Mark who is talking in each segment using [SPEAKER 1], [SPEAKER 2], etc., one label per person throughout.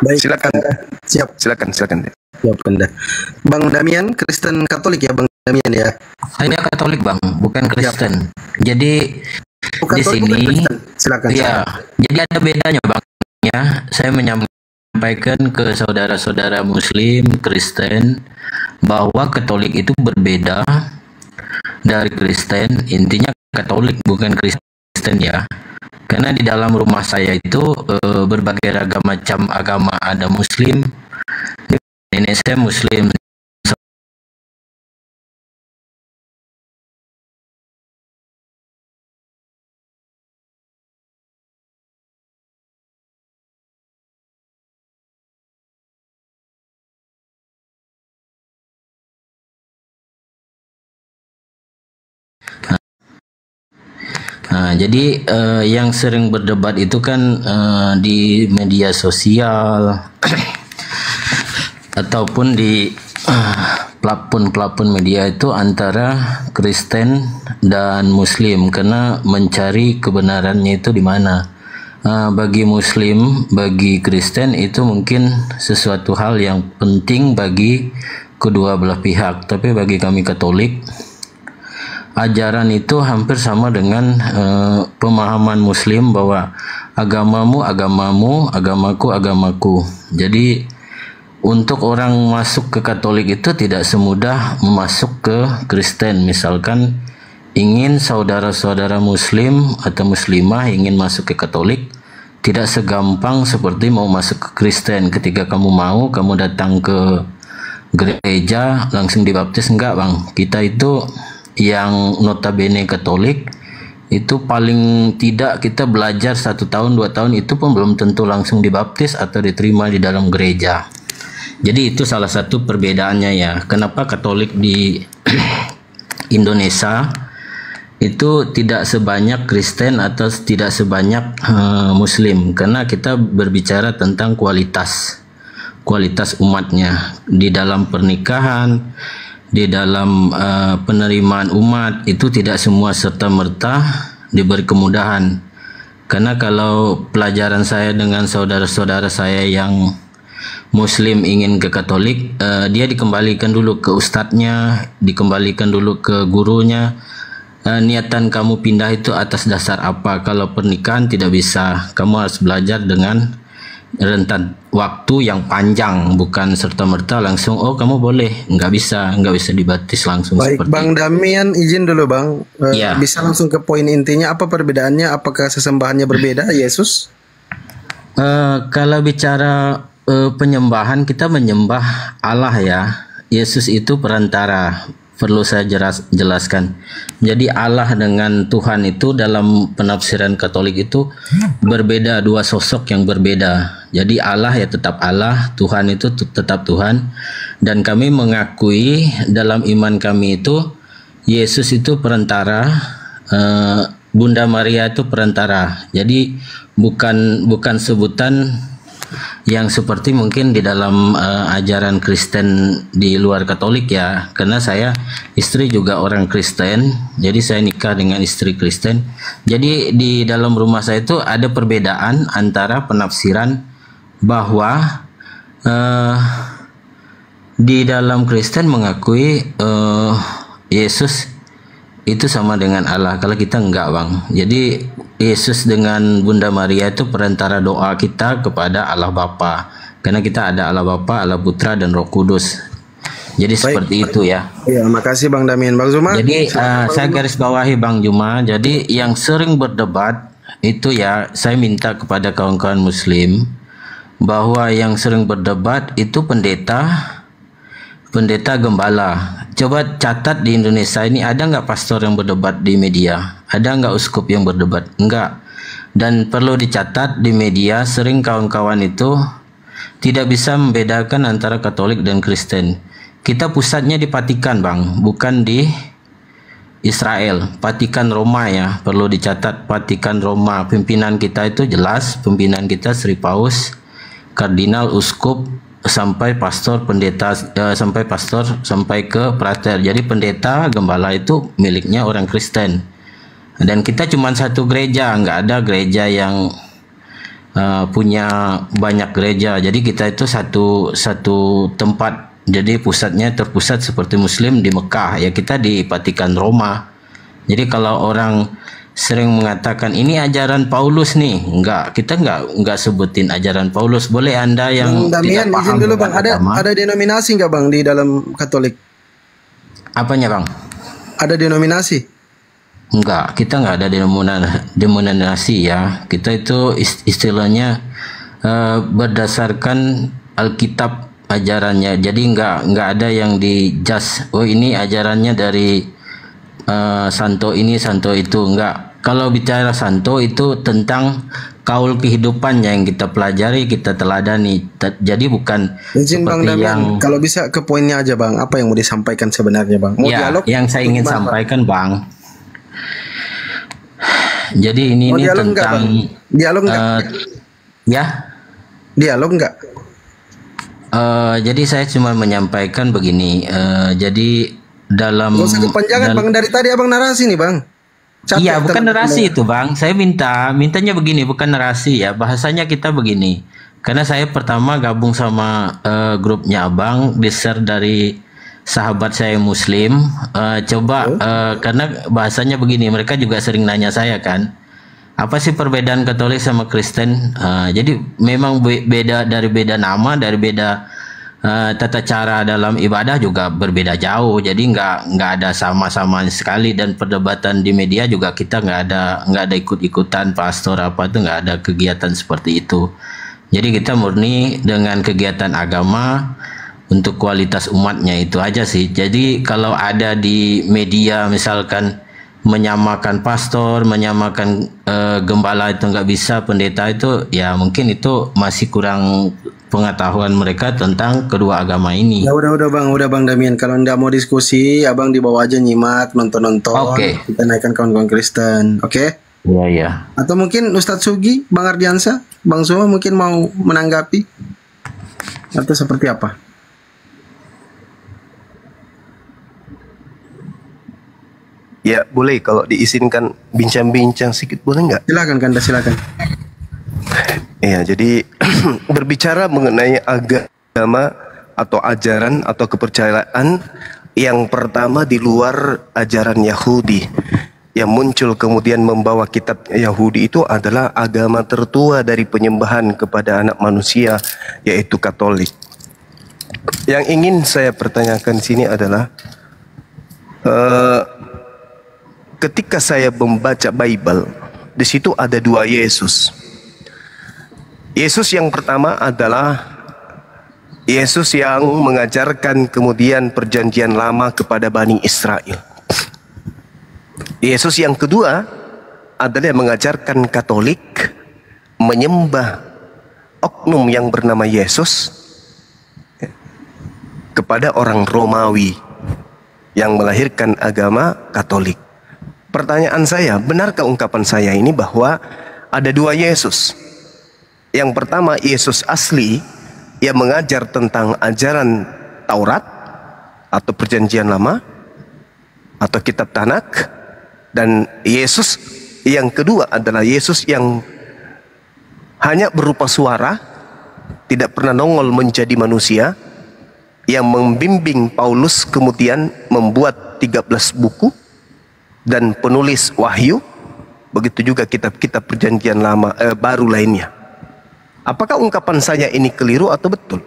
[SPEAKER 1] Baik,
[SPEAKER 2] Silakan.
[SPEAKER 1] siap.
[SPEAKER 2] Silakan.
[SPEAKER 1] Siap, Anda. Bang Damian, Kristen Katolik ya, Bang Damian ya?
[SPEAKER 3] Saya Katolik Bang, bukan Kristen. Jadi
[SPEAKER 1] Bukan
[SPEAKER 3] di
[SPEAKER 1] Katolik, bukan
[SPEAKER 3] sini,
[SPEAKER 1] Kristen. Silakan.
[SPEAKER 3] ya, jadi ada bedanya Bang. Ya, saya menyampaikan ke saudara-saudara Muslim, Kristen, bahwa Katolik itu berbeda dari Kristen. Intinya Katolik bukan Kristen ya. Karena di dalam rumah saya itu berbagai ragam macam agama, ada Muslim, nenek saya Muslim. Nah, jadi yang sering berdebat itu kan di media sosial ataupun di plafon-plafon media itu antara Kristen dan Muslim karena mencari kebenarannya itu di mana. Bagi Muslim, bagi Kristen itu mungkin sesuatu hal yang penting bagi kedua belah pihak, tapi bagi kami Katolik ajaran itu hampir sama dengan pemahaman Muslim bahwa agamamu agamamu, agamaku agamaku. Jadi untuk orang masuk ke Katolik itu tidak semudah masuk ke Kristen. Misalkan ingin saudara-saudara Muslim atau Muslimah ingin masuk ke Katolik, tidak segampang seperti mau masuk ke Kristen. Ketika kamu mau, kamu datang ke gereja langsung dibaptis, enggak Bang. Kita itu yang notabene Katolik itu paling tidak kita belajar 1 tahun 2 tahun itu pun belum tentu langsung dibaptis atau diterima di dalam gereja. Jadi itu salah satu perbedaannya ya. Kenapa Katolik di Indonesia itu tidak sebanyak Kristen atau tidak sebanyak Muslim, karena kita berbicara tentang kualitas umatnya di dalam pernikahan, di dalam penerimaan umat itu tidak semua serta-merta diberi kemudahan. Karena kalau pelajaran saya dengan saudara-saudara saya yang Muslim ingin ke Katolik, dia dikembalikan dulu ke ustadznya, dikembalikan dulu ke gurunya. Niatan kamu pindah itu atas dasar apa? Kalau pernikahan tidak bisa, kamu harus belajar dengan rentan waktu yang panjang, bukan serta-merta langsung oh kamu boleh, nggak bisa dibaptis langsung.
[SPEAKER 1] Baik,
[SPEAKER 3] seperti
[SPEAKER 1] Bang Damian izin dulu Bang.
[SPEAKER 3] Ya.
[SPEAKER 1] Bisa langsung ke poin intinya, apa perbedaannya? Apakah sesembahannya berbeda Yesus?
[SPEAKER 3] Kalau bicara penyembahan, kita menyembah Allah ya. Yesus itu perantara. Perlu saya jelaskan. Jadi Allah dengan Tuhan itu dalam penafsiran Katolik itu berbeda, dua sosok yang berbeda. Jadi Allah ya tetap Allah, Tuhan itu tetap Tuhan. Dan kami mengakui dalam iman kami itu Yesus itu perantara, Bunda Maria itu perantara. Jadi bukan sebutan yang seperti mungkin di dalam ajaran Kristen di luar Katolik ya. Karena saya istri juga orang Kristen, jadi saya nikah dengan istri Kristen. Jadi di dalam rumah saya itu ada perbedaan antara penafsiran bahwa di dalam Kristen mengakui Yesus itu sama dengan Allah. Kalau kita enggak Bang. Jadi Yesus dengan Bunda Maria itu perantara doa kita kepada Allah Bapa. Karena kita ada Allah Bapa, Allah Putra dan Roh Kudus. Jadi seperti itu ya.
[SPEAKER 1] Ya, makasih Bang Damian. Bang Zuma.
[SPEAKER 3] Jadi saya garis bawahi Bang Juma. Jadi yang sering berdebat itu ya, saya minta kepada kawan-kawan Muslim bahwa yang sering berdebat itu pendeta gembala. Coba catat di Indonesia ini ada nggak pastor yang berdebat di media? Ada nggak uskup yang berdebat? Enggak. Dan perlu dicatat di media sering kawan-kawan itu tidak bisa membedakan antara Katolik dan Kristen. Kita pusatnya di Vatikan Bang, bukan di Israel. Vatikan Roma ya, perlu dicatat Vatikan Roma. Pimpinan kita itu jelas, pimpinan kita Sri Paus, Kardinal, Uskup, sampai pastor, pendeta, sampai ke prater. Jadi pendeta gembala itu miliknya orang Kristen. Dan kita cuma satu gereja, nggak ada gereja yang punya banyak gereja. Jadi kita itu satu tempat. Jadi pusatnya terpusat seperti Muslim di Mekah. Ya kita di Vatikan Roma. Jadi kalau orang sering mengatakan ini ajaran Paulus nih, kita enggak sebutin ajaran Paulus. Boleh Anda yang
[SPEAKER 1] Bang Damian,
[SPEAKER 3] tidak paham
[SPEAKER 1] izin dulu Bang,
[SPEAKER 3] agama.
[SPEAKER 1] ada denominasi nggak Bang di dalam Katolik?
[SPEAKER 3] Apanya Bang?
[SPEAKER 1] Ada denominasi?
[SPEAKER 3] Enggak, kita enggak ada denominasi ya. Kita itu istilahnya berdasarkan Alkitab ajarannya. Jadi enggak ada yang di-judge. Oh ini ajarannya dari santo ini, santo itu. Enggak. Kalau bicara santo itu tentang kaul kehidupan yang kita pelajari, kita teladani. Jadi bukan
[SPEAKER 1] Izin Bang
[SPEAKER 3] seperti
[SPEAKER 1] Damian, kalau bisa ke poinnya aja Bang. Apa yang mau disampaikan sebenarnya Bang? Mau
[SPEAKER 3] ya,
[SPEAKER 1] dialog?
[SPEAKER 3] yang saya ingin
[SPEAKER 1] Gimana,
[SPEAKER 3] sampaikan Bang. Jadi ini
[SPEAKER 1] dialog nggak,
[SPEAKER 3] tentang
[SPEAKER 1] Bang? Dialog nggak?
[SPEAKER 3] Ya.
[SPEAKER 1] Dialog nggak?
[SPEAKER 3] Jadi saya cuma menyampaikan begini. Jadi dalam
[SPEAKER 1] Nggak usah kepanjangan Bang, dari tadi Abang narasi nih Bang. Capek
[SPEAKER 3] iya, bukan
[SPEAKER 1] teman-teman.
[SPEAKER 3] narasi itu Bang. Saya mintanya begini, bukan narasi ya. Bahasanya kita begini. Karena saya pertama gabung sama grupnya Abang, di-share dari sahabat saya Muslim. Karena bahasanya begini, mereka juga sering nanya saya kan, apa sih perbedaan Katolik sama Kristen? Jadi memang beda, dari beda nama, dari beda tata cara dalam ibadah juga berbeda jauh. Jadi nggak ada sama-sama sekali, dan perdebatan di media juga kita nggak ada ikut-ikutan pastor apa tuh, nggak ada kegiatan seperti itu. Jadi kita murni dengan kegiatan agama untuk kualitas umatnya, itu aja sih. Jadi kalau ada di media misalkan menyamakan pastor, menyamakan gembala itu nggak bisa, pendeta itu, ya mungkin itu masih kurang pengetahuan mereka tentang kedua agama ini.
[SPEAKER 1] Ya udah Bang Damian, kalau nggak mau diskusi, Abang di bawah aja nyimak, nonton.
[SPEAKER 3] Oke.
[SPEAKER 1] Kita naikkan kawan-kawan Kristen, oke?
[SPEAKER 3] Iya.
[SPEAKER 1] Atau mungkin Ustadz Sugi, Bang Ardiansa, Bang Suho mungkin mau menanggapi atau seperti apa?
[SPEAKER 2] Ya boleh, kalau diizinkan bincang-bincang sedikit, boleh nggak?
[SPEAKER 1] Silakan Kanda, silakan.
[SPEAKER 2] Ya, jadi berbicara mengenai agama atau ajaran atau kepercayaan yang pertama di luar ajaran Yahudi yang muncul kemudian membawa kitab Yahudi, itu adalah agama tertua dari penyembahan kepada anak manusia, yaitu Katolik. Yang ingin saya pertanyakan di sini adalah ketika saya membaca Bible, di situ ada dua Yesus. Yesus yang pertama adalah Yesus yang mengajarkan kemudian perjanjian lama kepada Bani Israel. Yesus yang kedua adalah yang mengajarkan Katolik menyembah oknum yang bernama Yesus kepada orang Romawi yang melahirkan agama Katolik. Pertanyaan saya, benarkah ungkapan saya ini bahwa ada dua Yesus? Yang pertama Yesus asli yang mengajar tentang ajaran Taurat atau perjanjian lama atau kitab Tanak, dan Yesus yang kedua adalah Yesus yang hanya berupa suara, tidak pernah nongol menjadi manusia, yang membimbing Paulus kemudian membuat 13 buku dan penulis wahyu, begitu juga kitab-kitab perjanjian lama baru lainnya. Apakah ungkapan saya ini keliru atau betul?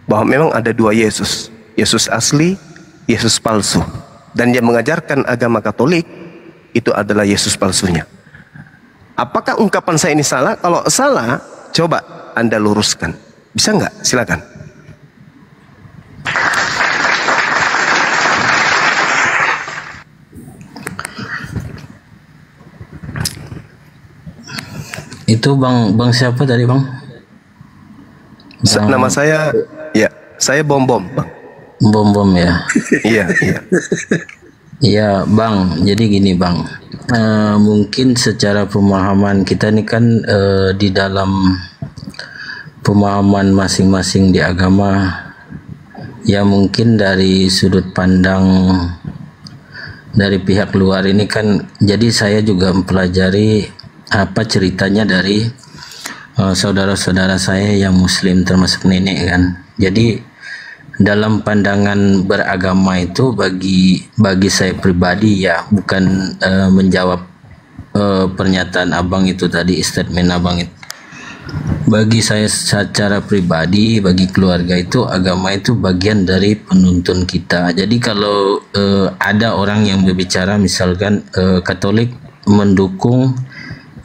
[SPEAKER 2] Bahwa memang ada dua Yesus, Yesus asli, Yesus palsu, dan yang mengajarkan agama Katolik itu adalah Yesus palsunya. Apakah ungkapan saya ini salah? Kalau salah, coba Anda luruskan. Bisa nggak? Silakan.
[SPEAKER 3] Itu bang siapa tadi Bang?
[SPEAKER 2] Nama saya, ya, saya Bom, Bang.
[SPEAKER 3] Bom ya.
[SPEAKER 2] Iya.
[SPEAKER 3] Iya Bang, jadi gini Bang, mungkin secara pemahaman kita ini kan di dalam pemahaman masing-masing di agama, ya mungkin dari sudut pandang dari pihak luar ini kan, jadi saya juga mempelajari apa ceritanya dari saudara-saudara saya yang muslim termasuk nenek kan. Jadi dalam pandangan beragama itu bagi saya pribadi ya, bukan menjawab pernyataan abang itu tadi, statement abang itu. Bagi saya secara pribadi, bagi keluarga itu agama itu bagian dari penuntun kita. Jadi kalau ada orang yang berbicara misalkan Katolik mendukung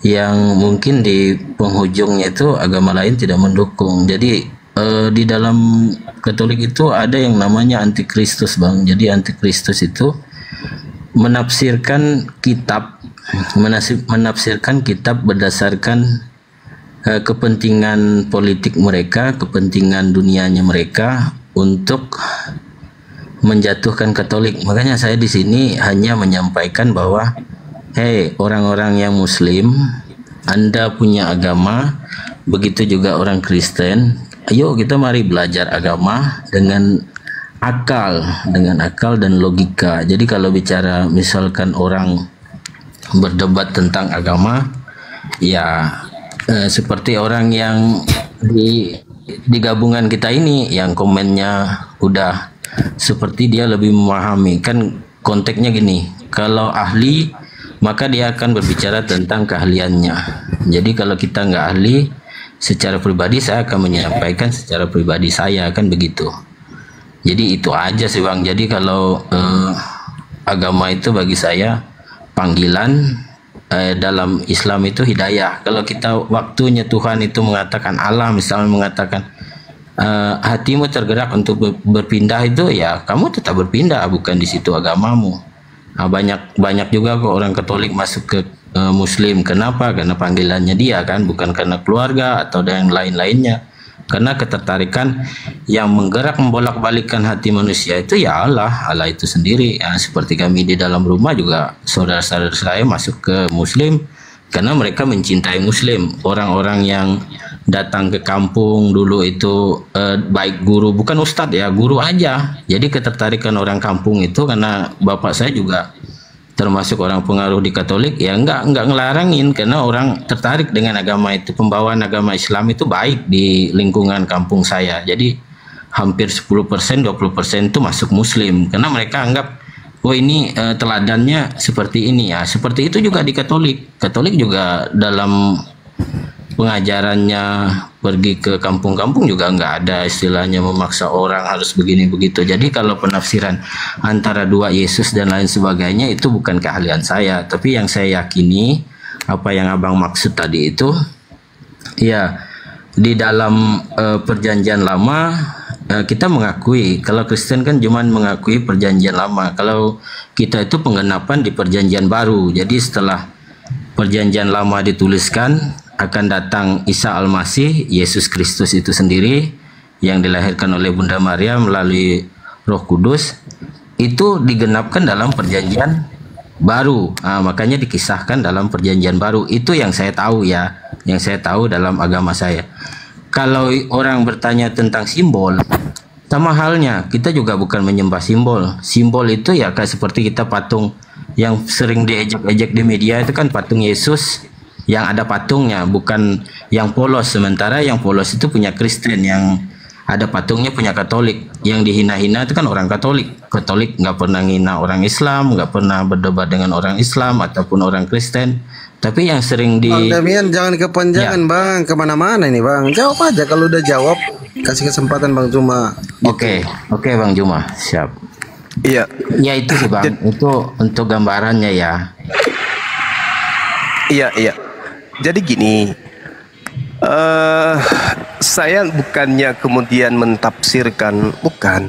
[SPEAKER 3] yang mungkin di penghujungnya itu agama lain tidak mendukung. Jadi di dalam Katolik itu ada yang namanya antikristus bang. Jadi antikristus itu menafsirkan kitab berdasarkan kepentingan politik mereka, kepentingan dunianya mereka untuk menjatuhkan Katolik. Makanya saya di sini hanya menyampaikan bahwa, hei orang-orang yang Muslim, Anda punya agama, begitu juga orang Kristen. Ayo kita mari belajar agama dengan akal dan logika. Jadi kalau bicara misalkan orang berdebat tentang agama, ya seperti orang yang di gabungan kita ini yang komennya udah seperti dia lebih memahami. Kan konteksnya gini, kalau ahli maka dia akan berbicara tentang keahliannya. Jadi kalau kita nggak ahli, secara pribadi saya akan menyampaikan secara pribadi saya, kan begitu. Jadi itu aja sih bang. Jadi kalau agama itu bagi saya panggilan, dalam Islam itu hidayah. Kalau kita waktunya Tuhan itu mengatakan, Allah misalnya mengatakan hatimu tergerak untuk berpindah, itu ya kamu tetap berpindah, bukan di situ agamamu. Nah, banyak juga kok orang Katolik masuk ke Muslim. Kenapa? Karena panggilannya dia kan, bukan karena keluarga atau yang lain-lainnya. Karena ketertarikan yang menggerak membolak-balikkan hati manusia itu ya Allah itu sendiri. Ya, seperti kami di dalam rumah juga, saudara-saudara saya masuk ke Muslim karena mereka mencintai Muslim. Orang-orang yang datang ke kampung dulu itu baik guru, bukan ustadz ya, guru aja. Jadi ketertarikan orang kampung itu karena bapak saya juga termasuk orang pengaruh di Katolik, ya enggak ngelarangin karena orang tertarik dengan agama itu. Pembawaan agama Islam itu baik di lingkungan kampung saya. Jadi hampir 10%, 20% itu masuk Muslim karena mereka anggap, oh ini teladannya seperti ini ya. Seperti itu juga di Katolik. Katolik juga dalam pengajarannya pergi ke kampung-kampung juga nggak ada istilahnya memaksa orang harus begini begitu. Jadi kalau penafsiran antara dua Yesus dan lain sebagainya itu bukan keahlian saya, tapi yang saya yakini apa yang abang maksud tadi itu ya, di dalam perjanjian lama kita mengakui, kalau Kristen kan cuma mengakui perjanjian lama, kalau kita itu penggenapan di perjanjian baru. Jadi setelah perjanjian lama dituliskan, akan datang Isa Al-Masih, Yesus Kristus itu sendiri yang dilahirkan oleh Bunda Maria melalui Roh Kudus, itu digenapkan dalam perjanjian baru. Makanya dikisahkan dalam perjanjian baru. Itu yang saya tahu ya, yang saya tahu dalam agama saya. Kalau orang bertanya tentang simbol, sama halnya kita juga bukan menyembah simbol. Simbol itu ya kayak seperti kita patung yang sering diejek-ejek di media itu kan patung Yesus yang ada patungnya, bukan yang polos. Sementara yang polos itu punya Kristen, yang ada patungnya punya Katolik. Yang dihina-hina itu kan orang Katolik. Katolik nggak pernah ngina orang Islam, nggak pernah berdebat dengan orang Islam ataupun orang Kristen. Tapi yang sering di
[SPEAKER 1] Bang Damian jangan kepanjangan ya. Bang, kemana-mana ini bang. Jawab aja, kalau udah jawab kasih kesempatan Bang Juma.
[SPEAKER 3] Oke Bang Juma, siap.
[SPEAKER 2] Iya.
[SPEAKER 3] Ya itu sih bang, itu untuk gambarannya ya.
[SPEAKER 2] Iya. Jadi gini, saya bukannya kemudian mentafsirkan, bukan.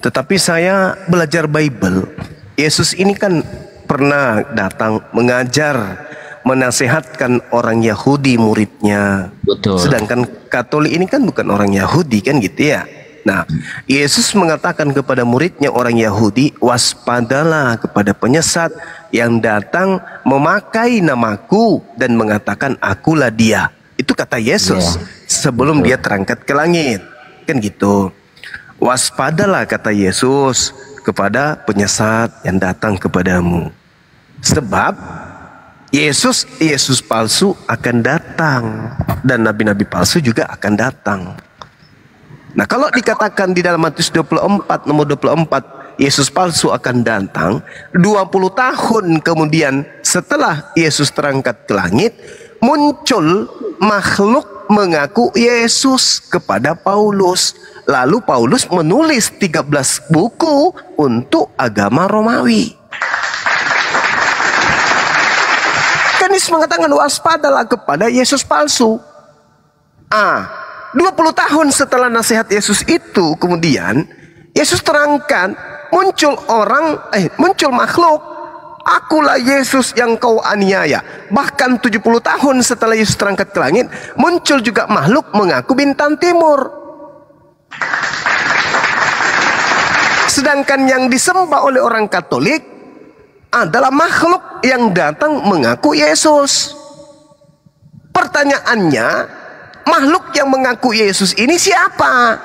[SPEAKER 2] Tetapi saya belajar Bible. Yesus ini kan pernah datang mengajar, menasehatkan orang Yahudi muridnya.
[SPEAKER 3] Betul.
[SPEAKER 2] Sedangkan Katolik ini kan bukan orang Yahudi kan gitu ya. Nah, Yesus mengatakan kepada muridnya orang Yahudi, waspadalah kepada penyesat yang datang memakai namaku dan mengatakan akulah dia. Itu kata Yesus sebelum dia terangkat ke langit. Kan gitu. Waspadalah kata Yesus kepada penyesat yang datang kepadamu. Sebab Yesus palsu akan datang. dan nabi-nabi palsu juga akan datang. Nah, kalau dikatakan di dalam Matius 24 nomor 24 Yesus palsu akan datang 20 tahun kemudian setelah Yesus terangkat ke langit, muncul makhluk mengaku Yesus kepada Paulus. Lalu Paulus menulis 13 buku untuk agama Romawi. Kan Yesus mengatakan waspadalah kepada Yesus palsu. 20 tahun setelah nasihat Yesus itu kemudian Yesus terangkan, muncul makhluk, akulah Yesus yang kau aniaya. Bahkan 70 tahun setelah Yesus terangkat ke langit, muncul juga makhluk mengaku bintang timur. Sedangkan yang disembah oleh orang Katolik adalah makhluk yang datang mengaku Yesus. Pertanyaannya, makhluk yang mengaku Yesus ini siapa?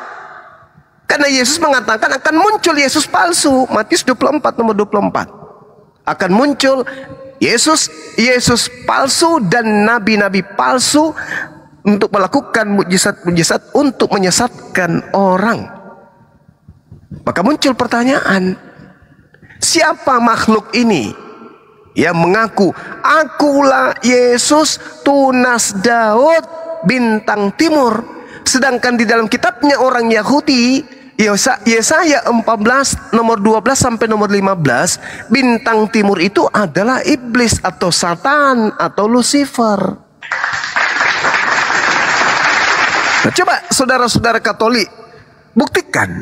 [SPEAKER 2] Karena Yesus mengatakan akan muncul Yesus palsu. Matius 24 nomor 24. Akan muncul Yesus palsu dan nabi-nabi palsu untuk melakukan mukjizat-mukjizat untuk menyesatkan orang. Maka muncul pertanyaan, siapa makhluk ini yang mengaku akulah Yesus tunas Daud bintang timur? Sedangkan di dalam kitabnya orang Yahudi Yesaya 14 nomor 12 sampai nomor 15, bintang timur itu adalah iblis atau Satan atau Lucifer. Nah, coba saudara-saudara Katolik buktikan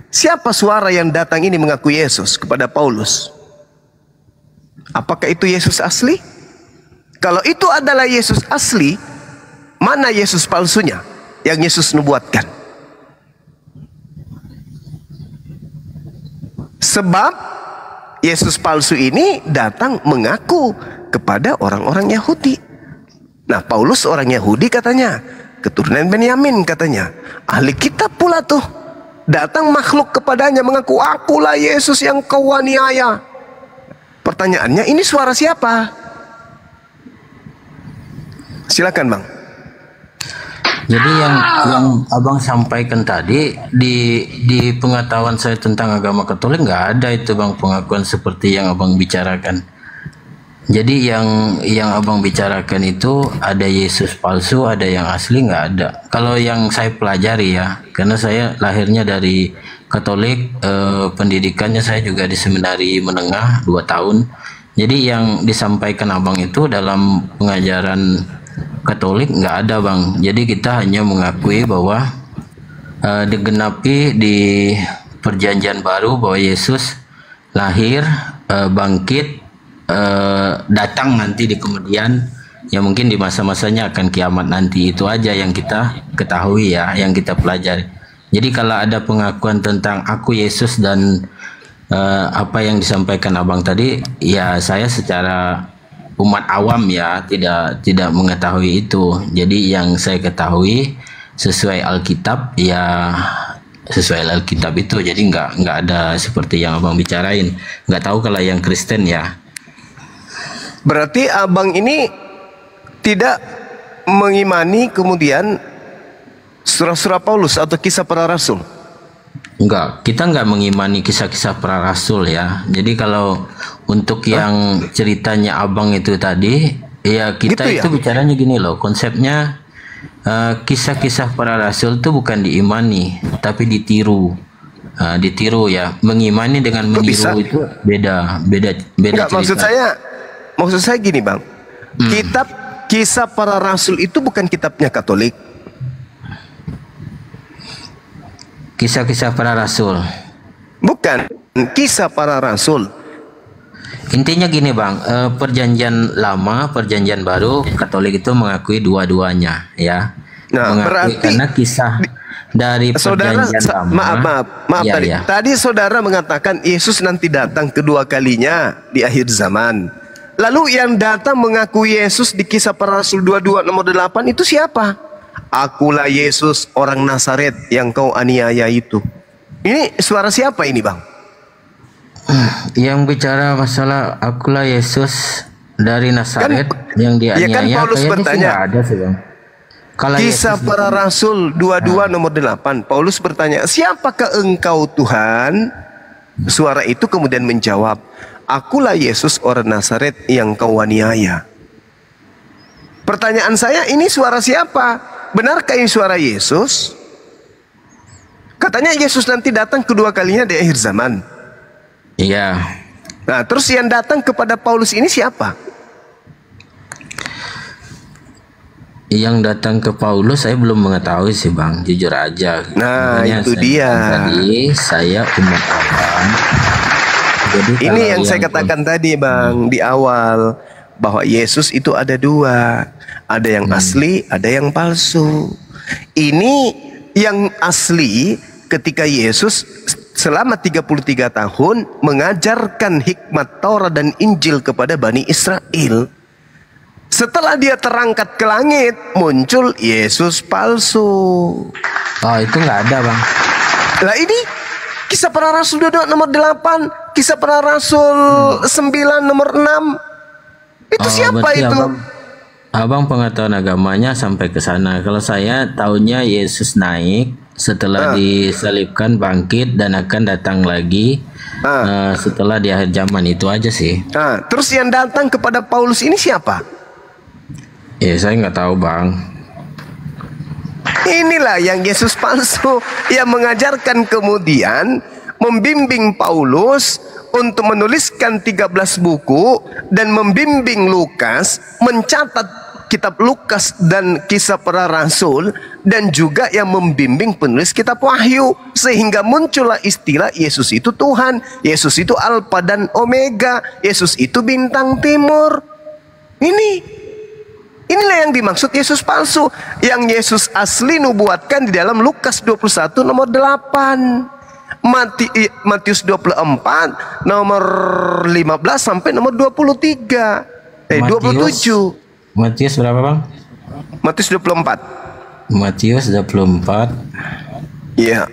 [SPEAKER 2] siapa suara yang datang ini mengaku Yesus kepada Paulus. Apakah itu Yesus asli? Kalau itu adalah Yesus asli, mana Yesus palsunya yang Yesus nubuatkan? Sebab Yesus palsu ini datang mengaku kepada orang-orang Yahudi. Nah, Paulus orang Yahudi katanya, keturunan Benyamin katanya, ahli kitab pula tuh. Datang makhluk kepadanya mengaku akulah Yesus yang kau aniaya. Pertanyaannya, ini suara siapa? Silakan Bang.
[SPEAKER 3] Jadi yang abang sampaikan tadi di pengetahuan saya tentang agama Katolik nggak ada itu bang pengakuan seperti yang abang bicarakan. Jadi yang abang bicarakan itu ada Yesus palsu, ada yang asli nggak ada. Kalau yang saya pelajari ya, karena saya lahirnya dari Katolik, pendidikannya saya juga di seminari menengah 2 tahun. Jadi yang disampaikan abang itu dalam pengajaran Katolik nggak ada bang. Jadi kita hanya mengakui bahwa digenapi di perjanjian baru bahwa Yesus lahir, bangkit, datang nanti di kemudian ya mungkin di masa-masanya akan kiamat nanti. Itu aja yang kita ketahui ya, yang kita pelajari. Jadi kalau ada pengakuan tentang aku Yesus dan apa yang disampaikan abang tadi, ya saya secara umat awam ya tidak mengetahui itu. Jadi yang saya ketahui sesuai Alkitab ya sesuai Alkitab itu. Jadi nggak ada seperti yang abang bicarain. Nggak tahu kalau yang Kristen ya.
[SPEAKER 2] Berarti abang ini tidak mengimani kemudian surah-surah Paulus atau kisah para rasul?
[SPEAKER 3] Enggak, kita nggak mengimani kisah-kisah para rasul ya. Jadi kalau untuk yang ceritanya abang itu tadi, ya kita
[SPEAKER 2] gitu ya?
[SPEAKER 3] itu bicaranya gini loh, konsepnya kisah-kisah para rasul itu bukan diimani, tapi ditiru. Ditiru ya, mengimani dengan meniru itu beda
[SPEAKER 2] Enggak,
[SPEAKER 3] cerita.
[SPEAKER 2] maksud saya gini bang, kitab kisah para rasul itu bukan kitabnya Katolik.
[SPEAKER 3] Kisah-kisah para rasul.
[SPEAKER 2] Bukan, kisah para rasul.
[SPEAKER 3] Intinya gini bang, perjanjian lama, perjanjian baru, Katolik itu mengakui dua-duanya ya.
[SPEAKER 2] Nah,
[SPEAKER 3] mengakui
[SPEAKER 2] berarti
[SPEAKER 3] karena kisah dari perjanjian lama.
[SPEAKER 2] Maaf
[SPEAKER 3] ya,
[SPEAKER 2] tadi.
[SPEAKER 3] ya.
[SPEAKER 2] Tadi saudara mengatakan Yesus nanti datang kedua kalinya di akhir zaman. Lalu yang datang mengaku Yesus di kisah para rasul 22 nomor 8 itu siapa? Akulah Yesus orang Nazaret yang kau aniaya itu. Ini suara siapa ini bang?
[SPEAKER 3] Yang bicara masalah akulah Yesus dari Nazaret yang dianiaya,
[SPEAKER 2] kan Paulus
[SPEAKER 3] kayaknya
[SPEAKER 2] bertanya.
[SPEAKER 3] sih nggak ada sih bang. Kalau
[SPEAKER 2] Kisah
[SPEAKER 3] Yesus
[SPEAKER 2] Para Rasul 22 nomor 8. Paulus bertanya, "Siapakah engkau Tuhan?" Suara itu kemudian menjawab, "Akulah Yesus orang Nazaret yang kau aniaya." Pertanyaan saya, ini suara siapa? Benarkah ini suara Yesus? Katanya Yesus nanti datang kedua kalinya di akhir zaman.
[SPEAKER 3] Iya.
[SPEAKER 2] Nah, terus yang datang kepada Paulus ini siapa?
[SPEAKER 3] Yang datang ke Paulus saya belum mengetahui sih Bang, jujur aja.
[SPEAKER 2] Nah,
[SPEAKER 3] Makanya
[SPEAKER 2] itu
[SPEAKER 3] saya
[SPEAKER 2] dia.
[SPEAKER 3] Tadi saya umat awam. Jadi
[SPEAKER 2] Ini
[SPEAKER 3] kalau
[SPEAKER 2] yang saya katakan tadi Bang di awal, bahwa Yesus itu ada dua, ada yang asli, ada yang palsu. Ini yang asli ketika Yesus selama 33 tahun mengajarkan hikmat Taurat dan Injil kepada Bani Israel. Setelah dia terangkat ke langit, muncul Yesus palsu.
[SPEAKER 3] Oh, itu nggak ada Bang.
[SPEAKER 2] Lah ini Kisah Para Rasul 22 nomor 8, Kisah Para Rasul 9 nomor 6. Itu siapa
[SPEAKER 3] berarti
[SPEAKER 2] itu?
[SPEAKER 3] Abang pengetahuan agamanya sampai ke sana. Kalau saya taunya Yesus naik setelah disalibkan, bangkit dan akan datang lagi setelah di akhir zaman, itu aja sih.
[SPEAKER 2] Nah, terus yang datang kepada Paulus ini siapa?
[SPEAKER 3] Ya saya nggak tahu Bang.
[SPEAKER 2] Inilah yang Yesus palsu, yang mengajarkan kemudian membimbing Paulus untuk menuliskan 13 buku dan membimbing Lukas mencatat kitab Lukas dan Kisah Para Rasul, dan juga yang membimbing penulis kitab Wahyu, sehingga muncullah istilah Yesus itu Tuhan, Yesus itu Alfa dan Omega, Yesus itu bintang timur. Inilah yang dimaksud Yesus palsu. Yang Yesus asli nubuatkan di dalam Lukas 21 nomor 8, Matius 24 nomor 15 sampai nomor 23. 27.
[SPEAKER 3] Matius berapa Bang?
[SPEAKER 2] Matius 24.
[SPEAKER 3] Matius 24.
[SPEAKER 2] Iya.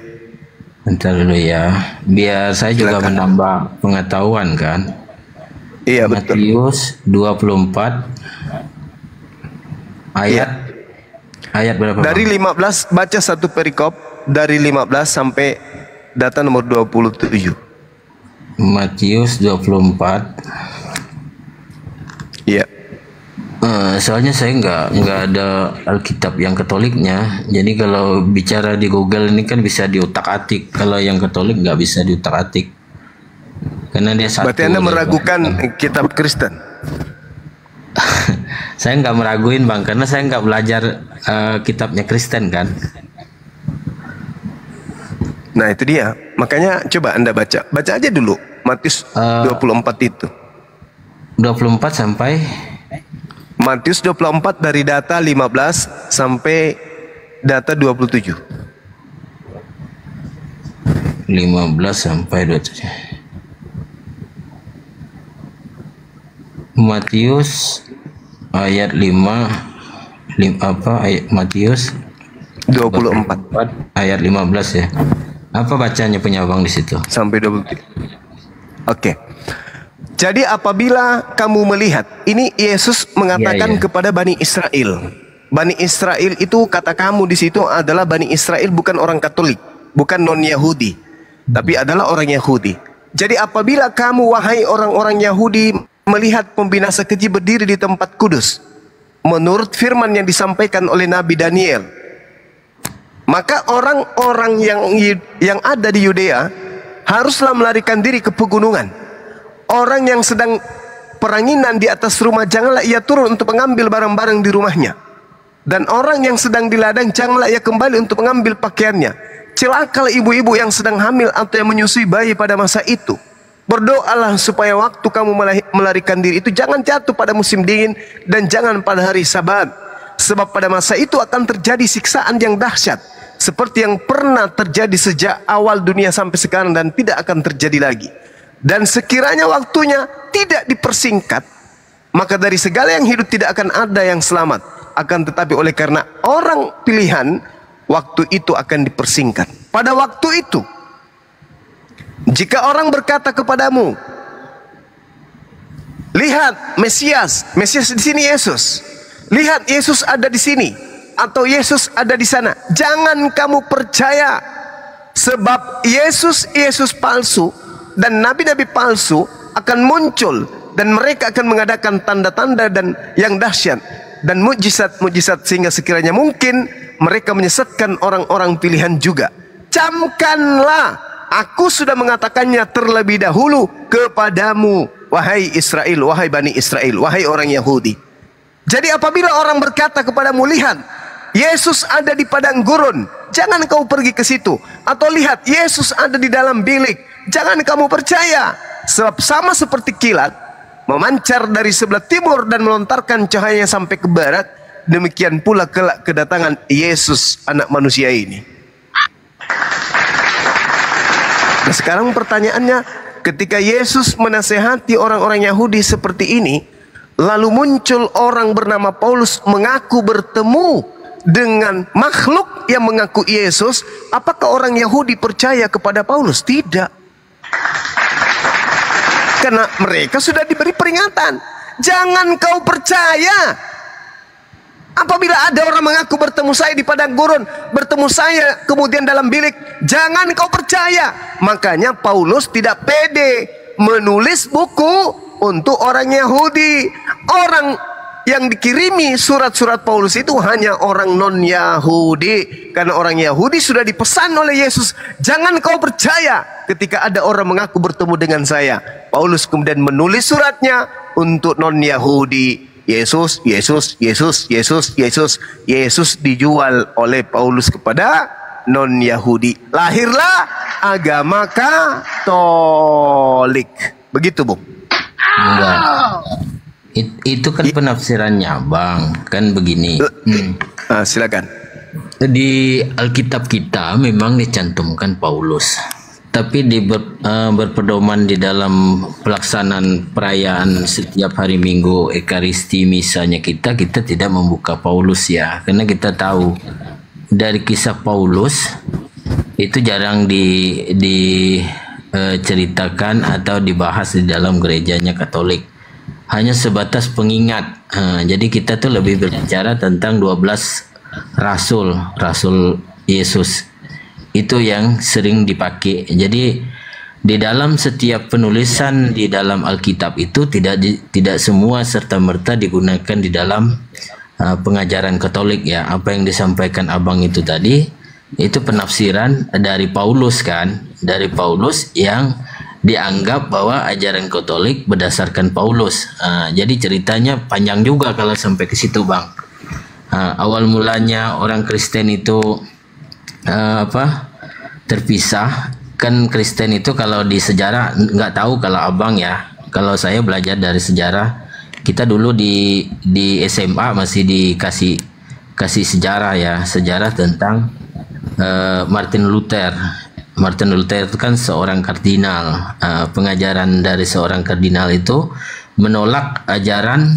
[SPEAKER 3] Bentar dulu ya, biar saya juga menambah pengetahuan kan.
[SPEAKER 2] Iya betul.
[SPEAKER 3] Matius 24 ayat berapa
[SPEAKER 2] Dari
[SPEAKER 3] Bang?
[SPEAKER 2] 15 baca satu perikop dari 15 sampai data nomor 27.
[SPEAKER 3] Matius 24.
[SPEAKER 2] Iya.
[SPEAKER 3] Soalnya saya nggak ada Alkitab yang Katoliknya, jadi kalau bicara di Google ini kan bisa diutak-atik. Kalau yang Katolik nggak bisa diutak-atik karena dia satu.
[SPEAKER 2] Berarti Anda meragukan kitab Kristen?
[SPEAKER 3] Saya nggak meraguin Bang, karena saya nggak belajar kitabnya Kristen kan.
[SPEAKER 2] Nah itu dia, makanya coba Anda baca aja dulu Matius 24 itu.
[SPEAKER 3] 24 sampai
[SPEAKER 2] Matius 24 dari data 15 sampai data 27.
[SPEAKER 3] 15 sampai 27. Matius ayat 5 ayat Matius
[SPEAKER 2] 24
[SPEAKER 3] ayat 15 ya. Apa bacanya punya Bang di situ?
[SPEAKER 2] sampai 23. Oke. Jadi apabila kamu melihat, ini Yesus mengatakan kepada Bani Israel. Bani Israel itu, kata kamu di situ adalah Bani Israel, bukan orang Katolik, bukan non-Yahudi, tapi adalah orang Yahudi. Jadi apabila kamu wahai orang-orang Yahudi melihat pembinasa keji berdiri di tempat kudus, menurut firman yang disampaikan oleh Nabi Daniel, maka orang-orang yang ada di Yudea haruslah melarikan diri ke pegunungan. Orang yang sedang peranginan di atas rumah, janganlah ia turun untuk mengambil barang-barang di rumahnya. Dan orang yang sedang di ladang, janganlah ia kembali untuk mengambil pakaiannya. Celakalah ibu-ibu yang sedang hamil atau yang menyusui bayi pada masa itu. Berdoalah supaya waktu kamu melarikan diri itu jangan jatuh pada musim dingin dan jangan pada hari Sabat. Sebab pada masa itu akan terjadi siksaan yang dahsyat, seperti yang pernah terjadi sejak awal dunia sampai sekarang dan tidak akan terjadi lagi. Dan sekiranya waktunya tidak dipersingkat, maka dari segala yang hidup tidak akan ada yang selamat. Akan tetapi oleh karena orang pilihan, waktu itu akan dipersingkat. Pada waktu itu, jika orang berkata kepadamu, lihat Mesias di sini Yesus. Lihat Yesus ada di sini. atau Yesus ada di sana. Jangan kamu percaya, sebab Yesus palsu dan nabi-nabi palsu akan muncul, dan mereka akan mengadakan tanda-tanda dan yang dahsyat dan mukjizat-mukjizat, sehingga sekiranya mungkin mereka menyesatkan orang-orang pilihan juga. Camkanlah, aku sudah mengatakannya terlebih dahulu kepadamu, wahai Israel, wahai Bani Israel, wahai orang Yahudi. Jadi apabila orang berkata kepadamu, lihat, Yesus ada di padang gurun, jangan kau pergi ke situ. Atau lihat, Yesus ada di dalam bilik, jangan kamu percaya. Sebab sama seperti kilat memancar dari sebelah timur dan melontarkan cahayanya sampai ke barat, demikian pula kelak kedatangan Yesus anak manusia ini. Nah, sekarang pertanyaannya, ketika Yesus menasehati orang-orang Yahudi seperti ini, lalu muncul orang bernama Paulus mengaku bertemu dengan makhluk yang mengaku Yesus, apakah orang Yahudi percaya kepada Paulus? Tidak. Karena mereka sudah diberi peringatan, jangan kau percaya. Apabila ada orang mengaku bertemu saya di padang gurun, bertemu saya kemudian dalam bilik, jangan kau percaya. Makanya Paulus tidak pede menulis buku untuk orang Yahudi. Orang yang dikirimi surat-surat Paulus itu hanya orang non-Yahudi. Karena orang Yahudi sudah dipesan oleh Yesus, jangan kau percaya ketika ada orang mengaku bertemu dengan saya. Paulus kemudian menulis suratnya untuk non-Yahudi. Yesus dijual oleh Paulus kepada non-Yahudi. Lahirlah agama Katolik. Begitu, Bung?
[SPEAKER 3] Enggak. Itu kan penafsirannya, Bang. Kan begini.
[SPEAKER 2] Silakan.
[SPEAKER 3] Di Alkitab kita memang dicantumkan Paulus. Tapi berpedoman di dalam pelaksanaan perayaan setiap hari Minggu Ekaristi misalnya kita tidak membuka Paulus ya, karena kita tahu dari kisah Paulus itu jarang diceritakan atau dibahas di dalam gerejanya Katolik, hanya sebatas pengingat. Jadi kita tuh lebih berbicara tentang 12 rasul Yesus. Itu yang sering dipakai. Jadi di dalam setiap penulisan di dalam Alkitab itu tidak semua serta-merta digunakan di dalam pengajaran Katolik ya. Apa yang disampaikan Abang itu tadi itu penafsiran dari Paulus kan, dari Paulus yang dianggap bahwa ajaran Katolik berdasarkan Paulus. Jadi ceritanya panjang juga kalau sampai ke situ, Bang. Awal mulanya orang Kristen itu terpisah. Kan Kristen itu kalau di sejarah nggak tahu kalau Abang ya, kalau saya belajar dari sejarah, kita dulu di SMA masih dikasih sejarah ya, sejarah tentang Martin Luther itu kan seorang kardinal. Pengajaran dari seorang kardinal itu menolak ajaran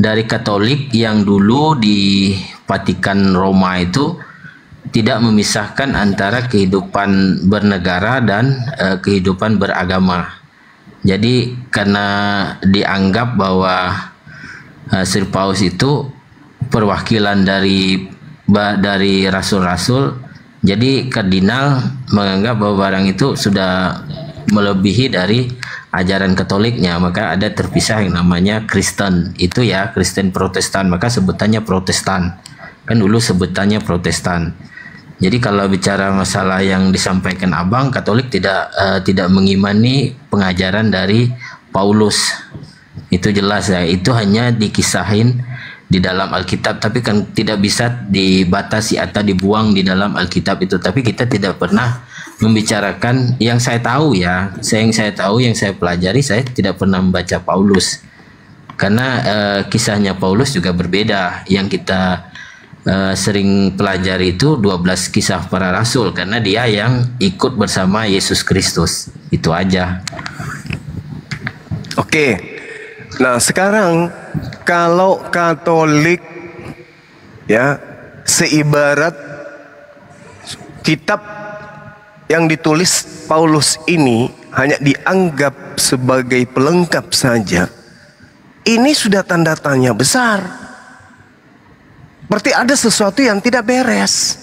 [SPEAKER 3] dari Katolik yang dulu di Vatikan Roma itu tidak memisahkan antara kehidupan bernegara dan kehidupan beragama. Jadi karena dianggap bahwa Sir Paus itu perwakilan dari rasul-rasul, jadi kardinal menganggap bahwa barang itu sudah melebihi dari ajaran Katoliknya, maka ada terpisah yang namanya Kristen. Itu ya Kristen Protestan, maka sebutannya Protestan. Kan dulu sebutannya Protestan. Jadi kalau bicara masalah yang disampaikan Abang, Katolik tidak mengimani pengajaran dari Paulus. Itu jelas ya, itu hanya dikisahin di dalam Alkitab, tapi kan tidak bisa dibatasi atau dibuang di dalam Alkitab itu. Tapi kita tidak pernah membicarakan yang saya tahu ya, yang saya pelajari, saya tidak pernah membaca Paulus. Karena kisahnya Paulus juga berbeda. Yang kita sering pelajari itu 12 kisah para rasul, karena dia yang ikut bersama Yesus Kristus. Itu aja.
[SPEAKER 2] Oke. Nah, sekarang kalau Katolik ya seibarat kitab yang ditulis Paulus ini hanya dianggap sebagai pelengkap saja, ini sudah tanda tanya besar. Berarti ada sesuatu yang tidak beres.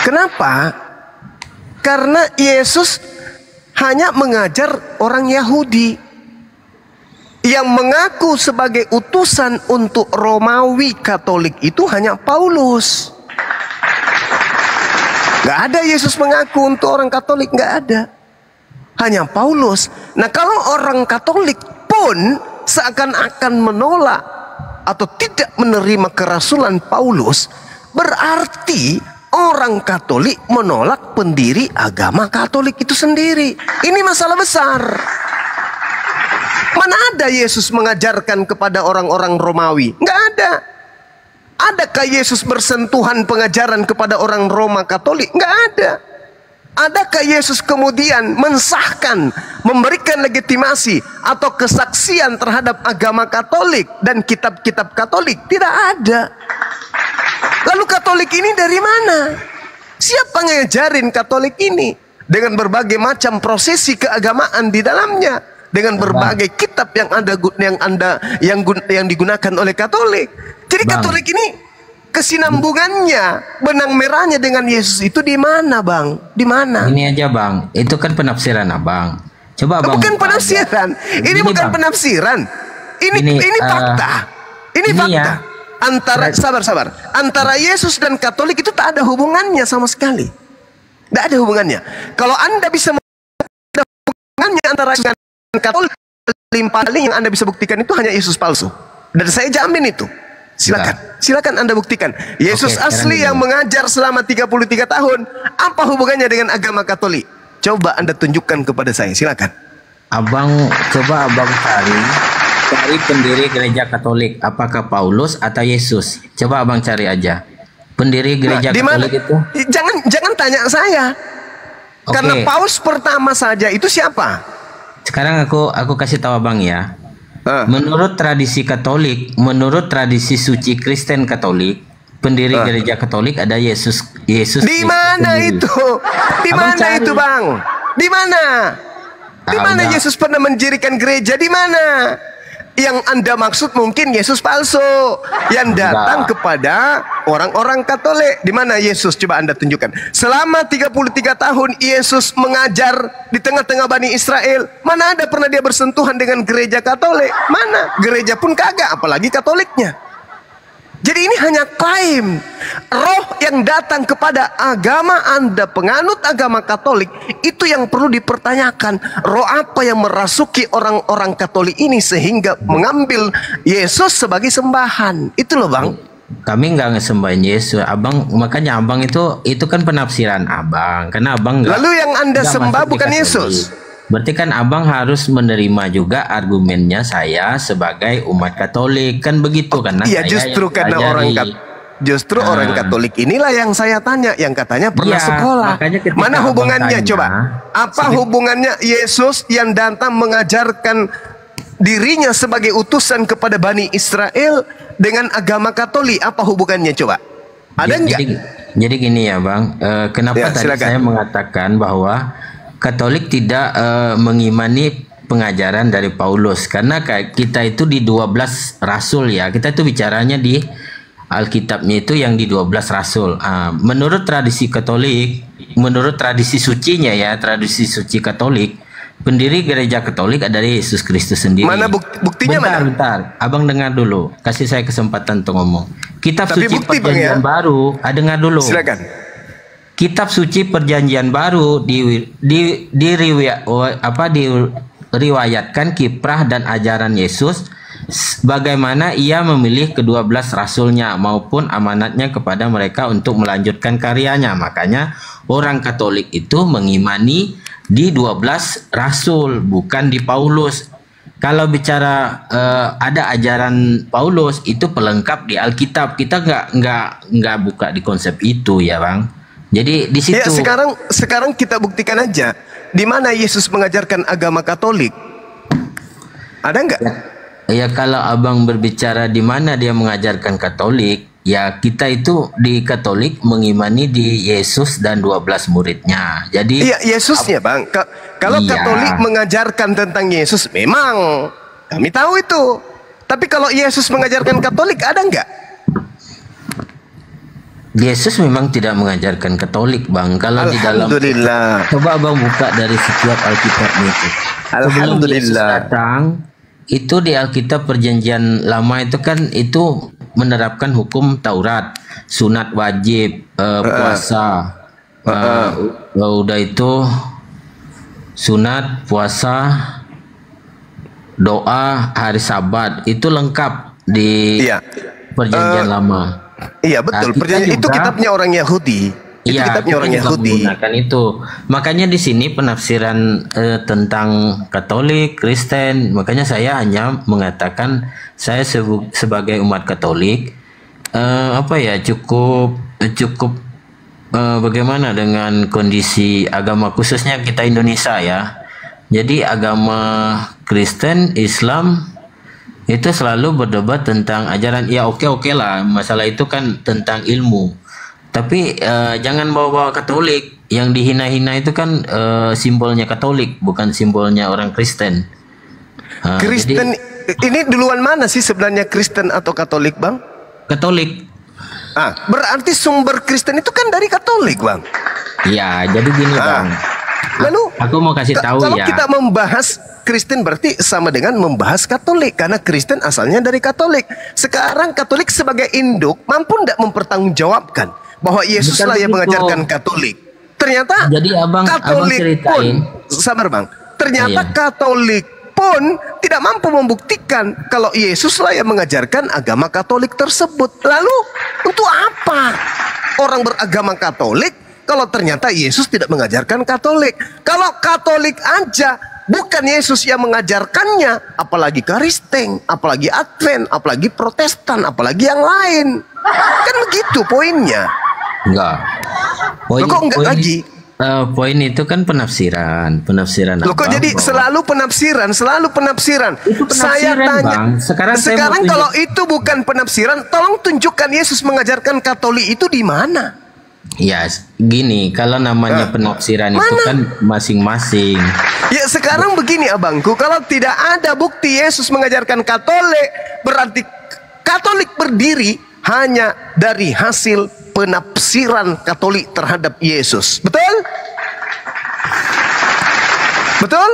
[SPEAKER 2] Kenapa? Karena Yesus hanya mengajar orang Yahudi. Yang mengaku sebagai utusan untuk Romawi Katolik itu hanya Paulus. Gak ada Yesus mengaku untuk orang Katolik, gak ada. Hanya Paulus. Nah, kalau orang Katolik pun seakan-akan menolak atau tidak menerima kerasulan Paulus, berarti orang Katolik menolak pendiri agama Katolik itu sendiri. Ini masalah besar. Mana ada Yesus mengajarkan kepada orang-orang Romawi? Nggak ada. Adakah Yesus bersentuhan pengajaran kepada orang Roma Katolik? Nggak ada. Adakah Yesus kemudian mensahkan, memberikan legitimasi atau kesaksian terhadap agama Katolik dan kitab-kitab Katolik? Tidak ada. Lalu Katolik ini dari mana? Siapa ngajarin Katolik ini? Dengan berbagai macam prosesi keagamaan di dalamnya, dengan berbagai kitab yang digunakan oleh Katolik. Jadi Katolik ini kesinambungannya, benang merahnya dengan Yesus itu di mana, Bang? Di mana?
[SPEAKER 3] Ini aja, Bang. Itu kan penafsiran Abang. Coba Abang.
[SPEAKER 2] Bukan penafsiran. Ini bukan penafsiran. Ini fakta. Ini fakta.
[SPEAKER 3] Ya.
[SPEAKER 2] Antara sabar. Antara Yesus dan Katolik itu tak ada hubungannya sama sekali. Tidak ada hubungannya. Kalau Anda bisa ada hubungannya antara Yesus dan Katolik, paling yang Anda bisa buktikan itu hanya Yesus palsu. Dan saya jamin itu. Silakan Anda buktikan. Yesus asli yang mengajar selama 33 tahun, apa hubungannya dengan agama Katolik? Coba Anda tunjukkan kepada saya. Silakan.
[SPEAKER 3] Coba abang cari pendiri gereja Katolik, apakah Paulus atau Yesus? Coba abang cari aja. Pendiri gereja Katolik itu. Jangan tanya saya. Karena paus pertama saja itu siapa? Sekarang aku kasih tahu abang ya. Menurut tradisi Katolik, menurut tradisi suci Kristen Katolik, pendiri gereja Katolik ada Yesus.
[SPEAKER 2] Di mana itu? Di mana itu, Bang? Di mana? Di mana Yesus pernah mendirikan gereja? Di mana? Yang Anda maksud mungkin Yesus palsu yang datang kepada orang-orang Katolik. Di mana Yesus? Coba Anda tunjukkan. Selama 33 tahun Yesus mengajar di tengah-tengah Bani Israel. Mana ada pernah dia bersentuhan dengan gereja Katolik? Mana? Gereja pun kagak, apalagi Katoliknya. Jadi ini hanya klaim. Roh yang datang kepada agama Anda, penganut agama Katolik, itu yang perlu dipertanyakan. Roh apa yang merasuki orang-orang Katolik ini sehingga mengambil Yesus sebagai sembahan? Itu loh, Bang.
[SPEAKER 3] Kami nggak ngesembahin Yesus, Abang. Makanya Abang itu kan penafsiran Abang. Karena Abang nggak.
[SPEAKER 2] Lalu yang Anda sembah bukan Yesus.
[SPEAKER 3] Berarti kan Abang harus menerima juga argumennya saya sebagai umat Katolik, kan begitu kan?
[SPEAKER 2] Iya, justru karena orang Katolik inilah yang saya tanya, yang katanya pernah sekolah. Mana hubungannya coba? Apa hubungannya Yesus yang datang mengajarkan dirinya sebagai utusan kepada Bani Israel dengan agama Katolik? Apa hubungannya coba? Ada enggak?
[SPEAKER 3] Jadi gini ya, Bang. Kenapa tadi saya mengatakan bahwa Katolik tidak mengimani pengajaran dari Paulus, karena kita itu di 12 rasul ya. Kita itu bicaranya di Alkitabnya itu yang di 12 rasul. Menurut tradisi Katolik, menurut tradisi sucinya ya, tradisi suci Katolik, pendiri gereja Katolik adalah Yesus Kristus sendiri.
[SPEAKER 2] Mana buktinya?
[SPEAKER 3] Bentar. Abang dengar dulu. Kasih saya kesempatan untuk ngomong. Kitab suci Perjanjian Baru, dengar dulu.
[SPEAKER 2] Silakan.
[SPEAKER 3] Kitab suci Perjanjian Baru diriwayatkan kiprah dan ajaran Yesus, bagaimana ia memilih ke-12 rasulnya maupun amanatnya kepada mereka untuk melanjutkan karyanya. Makanya orang Katolik itu mengimani di 12 rasul, bukan di Paulus. Kalau bicara ada ajaran Paulus itu pelengkap di Alkitab. Kita nggak buka di konsep itu ya, Bang. Jadi di situ.
[SPEAKER 2] Ya, sekarang kita buktikan aja di mana Yesus mengajarkan agama Katolik. Ada nggak?
[SPEAKER 3] Ya kalau Abang berbicara di mana dia mengajarkan Katolik, ya kita itu di Katolik mengimani di Yesus dan 12 muridnya. Jadi
[SPEAKER 2] iya, Yesusnya, Bang. Kalau Katolik mengajarkan tentang Yesus, memang kami tahu itu. Tapi kalau Yesus mengajarkan Katolik, ada nggak?
[SPEAKER 3] Yesus memang tidak mengajarkan Katolik, Bang. Kalau di dalam,
[SPEAKER 2] Alhamdulillah.
[SPEAKER 3] coba Abang buka dari setiap Alkitabnya itu. Sebelum Yesus
[SPEAKER 2] Alhamdulillah.
[SPEAKER 3] datang, itu di Alkitab Perjanjian Lama itu kan itu menerapkan hukum Taurat, sunat wajib, puasa, udah itu sunat, puasa, doa, hari Sabat, itu lengkap di
[SPEAKER 2] Iya.
[SPEAKER 3] Perjanjian Lama.
[SPEAKER 2] Iya betul.
[SPEAKER 3] Nah, kita
[SPEAKER 2] Perjanjian itu
[SPEAKER 3] juga-
[SPEAKER 2] kitabnya orang Yahudi. Itu
[SPEAKER 3] Iya,
[SPEAKER 2] kitabnya
[SPEAKER 3] kita
[SPEAKER 2] orang
[SPEAKER 3] juga
[SPEAKER 2] Yahudi.
[SPEAKER 3] menggunakan itu. Makanya di sini penafsiran tentang Katolik, Kristen. Makanya saya hanya mengatakan saya sebagai umat Katolik, cukup bagaimana dengan kondisi agama khususnya kita Indonesia ya. Jadi agama Kristen, Islam itu selalu berdebat tentang ajaran. Ya oke lah, masalah itu kan tentang ilmu. Tapi jangan bawa-bawa Katolik. Yang dihina-hina itu kan simbolnya Katolik, bukan simbolnya orang Kristen.
[SPEAKER 2] Kristen ini duluan mana sih sebenarnya, Kristen atau Katolik, Bang?
[SPEAKER 3] Katolik.
[SPEAKER 2] Berarti sumber Kristen itu kan dari Katolik, Bang.
[SPEAKER 3] Ya, jadi gini Bang.
[SPEAKER 2] Lalu
[SPEAKER 3] Aku mau kasih tahu
[SPEAKER 2] kalau
[SPEAKER 3] ya.
[SPEAKER 2] kita membahas Kristen berarti sama dengan membahas Katolik, karena Kristen asalnya dari Katolik. Sekarang Katolik sebagai induk mampu tidak mempertanggungjawabkan bahwa Yesuslah
[SPEAKER 3] Bukan
[SPEAKER 2] yang
[SPEAKER 3] begitu.
[SPEAKER 2] mengajarkan Katolik. Ternyata
[SPEAKER 3] Jadi abang
[SPEAKER 2] Katolik
[SPEAKER 3] ceritain.
[SPEAKER 2] pun, sabar Bang. Ternyata
[SPEAKER 3] Iya.
[SPEAKER 2] Katolik pun tidak mampu membuktikan kalau Yesuslah yang mengajarkan agama Katolik tersebut. Lalu untuk apa orang beragama Katolik kalau ternyata Yesus tidak mengajarkan Katolik? Kalau Katolik aja bukan Yesus yang mengajarkannya, apalagi Kristen, apalagi Advent, apalagi Protestan, apalagi yang lain. Kan begitu poinnya.
[SPEAKER 3] Enggak.
[SPEAKER 2] Loh, kok enggak lagi?
[SPEAKER 3] Poin itu kan penafsiran
[SPEAKER 2] Loh kok
[SPEAKER 3] Abang,
[SPEAKER 2] jadi
[SPEAKER 3] bahwa-
[SPEAKER 2] selalu penafsiran.
[SPEAKER 3] Itu
[SPEAKER 2] Saya
[SPEAKER 3] penafsiran,
[SPEAKER 2] tanya.
[SPEAKER 3] Bang. Sekarang saya mau tunjuk-
[SPEAKER 2] Kalau itu bukan penafsiran, tolong tunjukkan Yesus mengajarkan Katolik itu di mana?
[SPEAKER 3] Ya, gini, kalau namanya penafsiran itu
[SPEAKER 2] mana?
[SPEAKER 3] kan masing-masing.
[SPEAKER 2] Ya sekarang begini abangku, kalau tidak ada bukti Yesus mengajarkan Katolik, berarti Katolik berdiri hanya dari hasil penafsiran Katolik terhadap Yesus. Betul? Betul?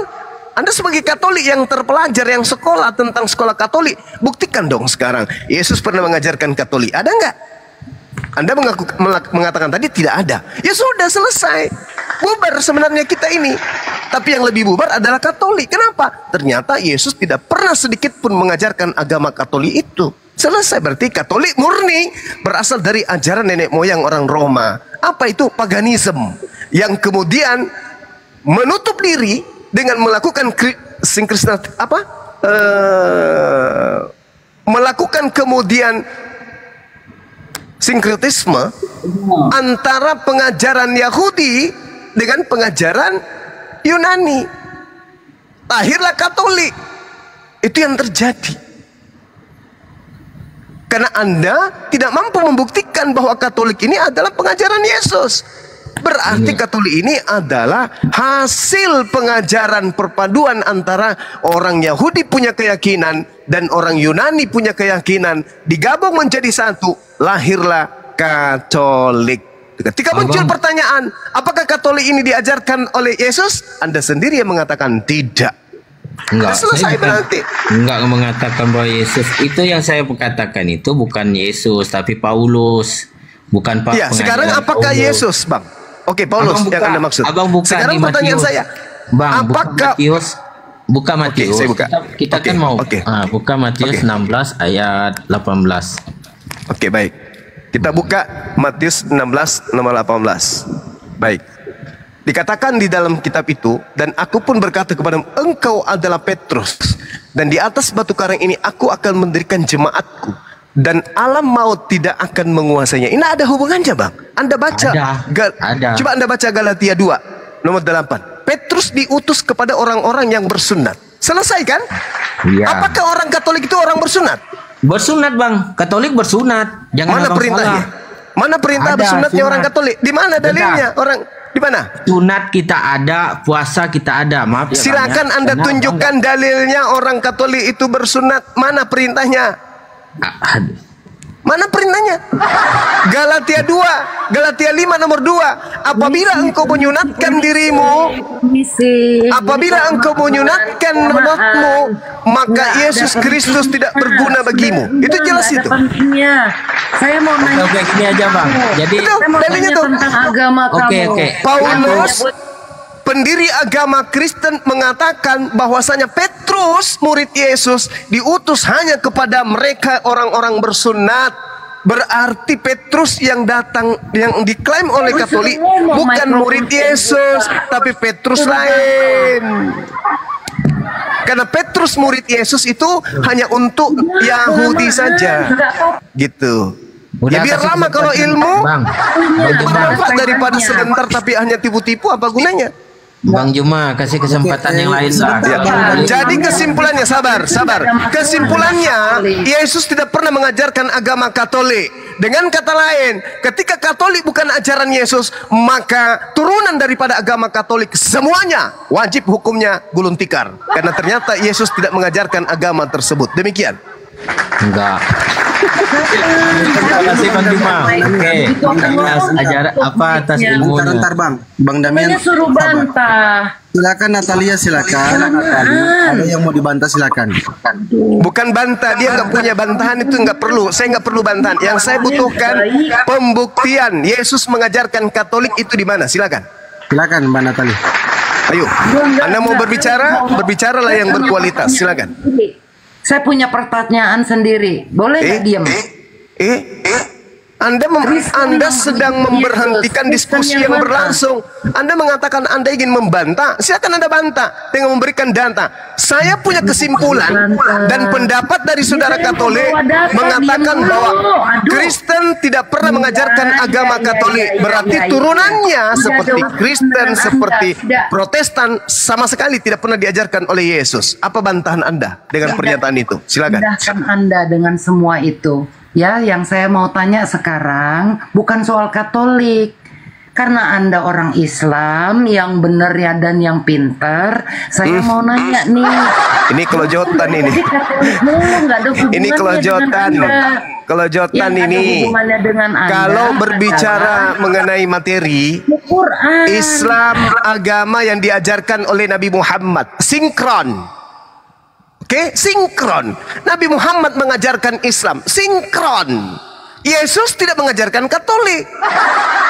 [SPEAKER 2] Anda sebagai Katolik yang terpelajar, yang sekolah tentang sekolah Katolik, buktikan dong sekarang Yesus pernah mengajarkan Katolik. Ada nggak? Anda mengatakan tadi tidak ada. Ya sudah, selesai. Bubar sebenarnya kita ini. Tapi yang lebih bubar adalah Katolik. Kenapa? Ternyata Yesus tidak pernah sedikit pun mengajarkan agama Katolik itu. Selesai. Berarti Katolik murni berasal dari ajaran nenek moyang orang Roma. Apa itu? Paganisme. Yang kemudian menutup diri dengan melakukan melakukan kemudian sinkretisme antara pengajaran Yahudi dengan pengajaran Yunani. Lahirlah Katolik. Itu yang terjadi. Karena Anda tidak mampu membuktikan bahwa Katolik ini adalah pengajaran Yesus. Berarti Katolik ini adalah hasil pengajaran perpaduan antara orang Yahudi punya keyakinan dan orang Yunani punya keyakinan, digabung menjadi satu, lahirlah Katolik. Ketika muncul pertanyaan, apakah Katolik ini diajarkan oleh Yesus? Anda sendiri yang mengatakan tidak.
[SPEAKER 3] Enggak,
[SPEAKER 2] Selesai berarti.
[SPEAKER 3] enggak mengatakan bahwa Yesus. Itu yang saya katakan itu bukan Yesus, tapi Paulus. Bukan Pak.
[SPEAKER 2] Ya, sekarang apakah
[SPEAKER 3] Paulus.
[SPEAKER 2] Yesus, Bang? Oke, Paulus
[SPEAKER 3] Abang buka,
[SPEAKER 2] yang Anda maksud.
[SPEAKER 3] Abang buka
[SPEAKER 2] Sekarang
[SPEAKER 3] di
[SPEAKER 2] pertanyaan
[SPEAKER 3] Matius.
[SPEAKER 2] saya,
[SPEAKER 3] Bang,
[SPEAKER 2] apakah
[SPEAKER 3] buka Matius.
[SPEAKER 2] saya buka.
[SPEAKER 3] Kita
[SPEAKER 2] Oke,
[SPEAKER 3] kan mau
[SPEAKER 2] oke.
[SPEAKER 3] buka Matius
[SPEAKER 2] Oke.
[SPEAKER 3] 16 ayat 18.
[SPEAKER 2] Oke, baik. Kita buka Matius 16 nomor 18. Baik. Dikatakan di dalam kitab itu, dan aku pun berkata kepadamu, engkau adalah Petrus, dan di atas batu karang ini aku akan mendirikan jemaatku, dan alam maut tidak akan menguasainya. Ini ada hubungannya, Bang. Anda baca.
[SPEAKER 3] Ada.
[SPEAKER 2] Coba Anda baca Galatia 2 nomor 8. Petrus diutus kepada orang-orang yang bersunat. Selesai kan?
[SPEAKER 3] Iya.
[SPEAKER 2] Apakah orang Katolik itu orang bersunat?
[SPEAKER 3] Bersunat, Bang. Katolik bersunat. Jangan
[SPEAKER 2] Mana
[SPEAKER 3] abang
[SPEAKER 2] perintahnya?
[SPEAKER 3] salah.
[SPEAKER 2] Mana perintah
[SPEAKER 3] Ada,
[SPEAKER 2] bersunatnya
[SPEAKER 3] sunat.
[SPEAKER 2] orang Katolik? Di mana dalilnya?
[SPEAKER 3] Ada.
[SPEAKER 2] Di mana?
[SPEAKER 3] Sunat kita ada, puasa kita ada. Maaf ya,
[SPEAKER 2] Silakan
[SPEAKER 3] Bang, ya.
[SPEAKER 2] Anda
[SPEAKER 3] Karena
[SPEAKER 2] tunjukkan dalilnya orang Katolik itu bersunat. Mana perintahnya? Mana perintahnya? Galatia 2, Galatia 5 nomor 2. Apabila engkau menyunatkan dirimu, apabila engkau menyunatkan rohmu, maka Yesus Kristus tidak berguna bagimu. Itu jelas itu.
[SPEAKER 4] Saya mau nanya.
[SPEAKER 3] Oke, gini aja Bang. Jadi
[SPEAKER 2] Itu
[SPEAKER 4] Saya mau
[SPEAKER 2] dalilnya
[SPEAKER 4] tanya
[SPEAKER 2] tuh.
[SPEAKER 4] tentang agama
[SPEAKER 3] Oke,
[SPEAKER 4] kamu.
[SPEAKER 3] oke.
[SPEAKER 2] Paulus, pendiri agama Kristen, mengatakan bahwasanya Petrus, murid Yesus, diutus hanya kepada mereka orang-orang bersunat. Berarti Petrus yang datang, yang diklaim oleh Katolik, bukan murid Yesus, tapi Petrus lain. Karena Petrus murid Yesus itu hanya untuk Yahudi saja, gitu.
[SPEAKER 3] Udah,
[SPEAKER 2] Ya biar
[SPEAKER 3] kasih
[SPEAKER 2] lama kalau
[SPEAKER 3] kesempatan,
[SPEAKER 2] ilmu
[SPEAKER 3] Bang.
[SPEAKER 2] bermanfaat daripada sebentar tapi hanya tipu-tipu, apa gunanya?
[SPEAKER 3] Bang Juma kasih kesempatan yang lain lah.
[SPEAKER 2] Ya. Jadi kesimpulannya, sabar. Kesimpulannya, Yesus tidak pernah mengajarkan agama Katolik. Dengan kata lain, ketika Katolik bukan ajaran Yesus, maka turunan daripada agama Katolik semuanya wajib hukumnya gulung tikar. Karena ternyata Yesus tidak mengajarkan agama tersebut. Demikian.
[SPEAKER 3] Enggak. Terima kasih Bang Juma. Oke. Atas ajaran apa atas ilmunya.
[SPEAKER 1] Ntar Bang Damian.
[SPEAKER 4] Pokoknya suruh bantah.
[SPEAKER 1] Silakan Natalia, silakan. Ada yang mau dibantah silakan.
[SPEAKER 2] Bukan bantah, dia nggak punya bantahan, itu nggak perlu. Saya nggak perlu bantahan. Yang saya butuhkan pembuktian. Yesus mengajarkan Katolik itu di mana? Silakan.
[SPEAKER 1] Silakan Mbak Natalia.
[SPEAKER 2] Ayo, Anda mau berbicara, berbicaralah yang berkualitas. Silakan.
[SPEAKER 4] Saya punya pertanyaan sendiri. Boleh nggak diam?
[SPEAKER 2] Anda sedang memberhentikan diskusi yang berlangsung. Anda mengatakan Anda ingin membantah. Silakan Anda bantah dengan memberikan data. Saya punya kesimpulan dan pendapat dari saudara Katolik mengatakan bahwa Kristen tidak pernah mengajarkan agama Katolik. Berarti turunannya seperti Kristen, seperti Protestan sama sekali tidak pernah diajarkan oleh Yesus. Apa bantahan Anda dengan pernyataan itu? Silakan.
[SPEAKER 4] Indahkan Anda dengan semua itu. Ya, yang saya mau tanya sekarang bukan soal Katolik. Karena Anda orang Islam yang benar ya dan yang pintar, saya mau nanya nih.
[SPEAKER 2] Ini kelojotan ini. Ini kelojotan. Kelojotan ini. Kalau berbicara mengenai materi, Islam agama yang diajarkan oleh Nabi Muhammad sinkron. Oke, sinkron. Nabi Muhammad mengajarkan Islam sinkron. Yesus tidak mengajarkan Katolik.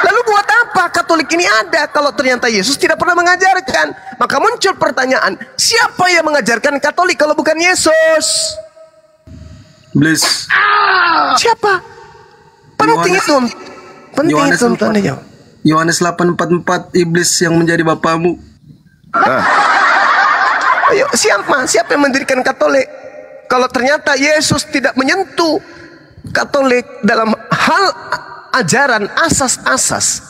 [SPEAKER 2] Lalu buat apa Katolik ini ada kalau ternyata Yesus tidak pernah mengajarkan? Maka muncul pertanyaan, siapa yang mengajarkan Katolik kalau bukan Yesus?
[SPEAKER 1] Iblis.
[SPEAKER 2] Siapa? Penting itu. Penting
[SPEAKER 1] Yohanes
[SPEAKER 2] itu untuk Anda jawab.
[SPEAKER 1] Yohanes 8:44, iblis yang menjadi bapamu.
[SPEAKER 2] Ayo, siapa yang mendirikan Katolik? Kalau ternyata Yesus tidak menyentuh Katolik dalam hal ajaran asas-asas,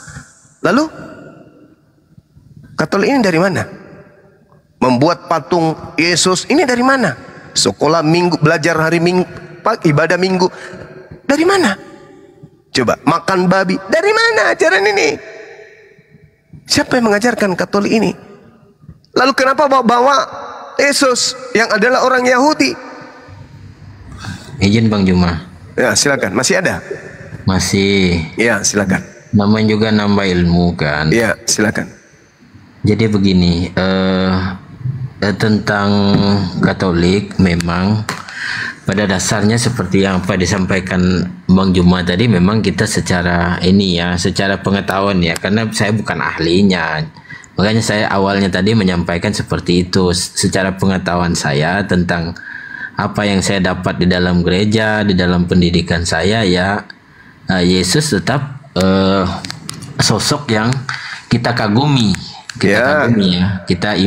[SPEAKER 2] lalu Katolik ini dari mana? Membuat patung Yesus ini dari mana? Sekolah minggu, belajar hari minggu, ibadah minggu, dari mana? Coba makan babi, dari mana ajaran ini? Siapa yang mengajarkan Katolik ini? Lalu kenapa bawa Yesus yang adalah orang Yahudi?
[SPEAKER 3] Izin Bang Juma.
[SPEAKER 2] Ya, silakan. Masih ada?
[SPEAKER 3] Masih.
[SPEAKER 2] Ya, silakan.
[SPEAKER 3] Namanya juga nambah ilmu kan.
[SPEAKER 2] Ya, silakan.
[SPEAKER 3] Jadi begini, tentang Katolik memang pada dasarnya seperti yang apa disampaikan Bang Juma tadi, memang kita secara ini ya, secara pengetahuan ya, karena saya bukan ahlinya. Makanya saya awalnya tadi menyampaikan seperti itu, secara pengetahuan saya tentang apa yang saya dapat di dalam gereja, di dalam pendidikan saya ya, Yesus tetap sosok yang kita kagumi, kagumi ya, kita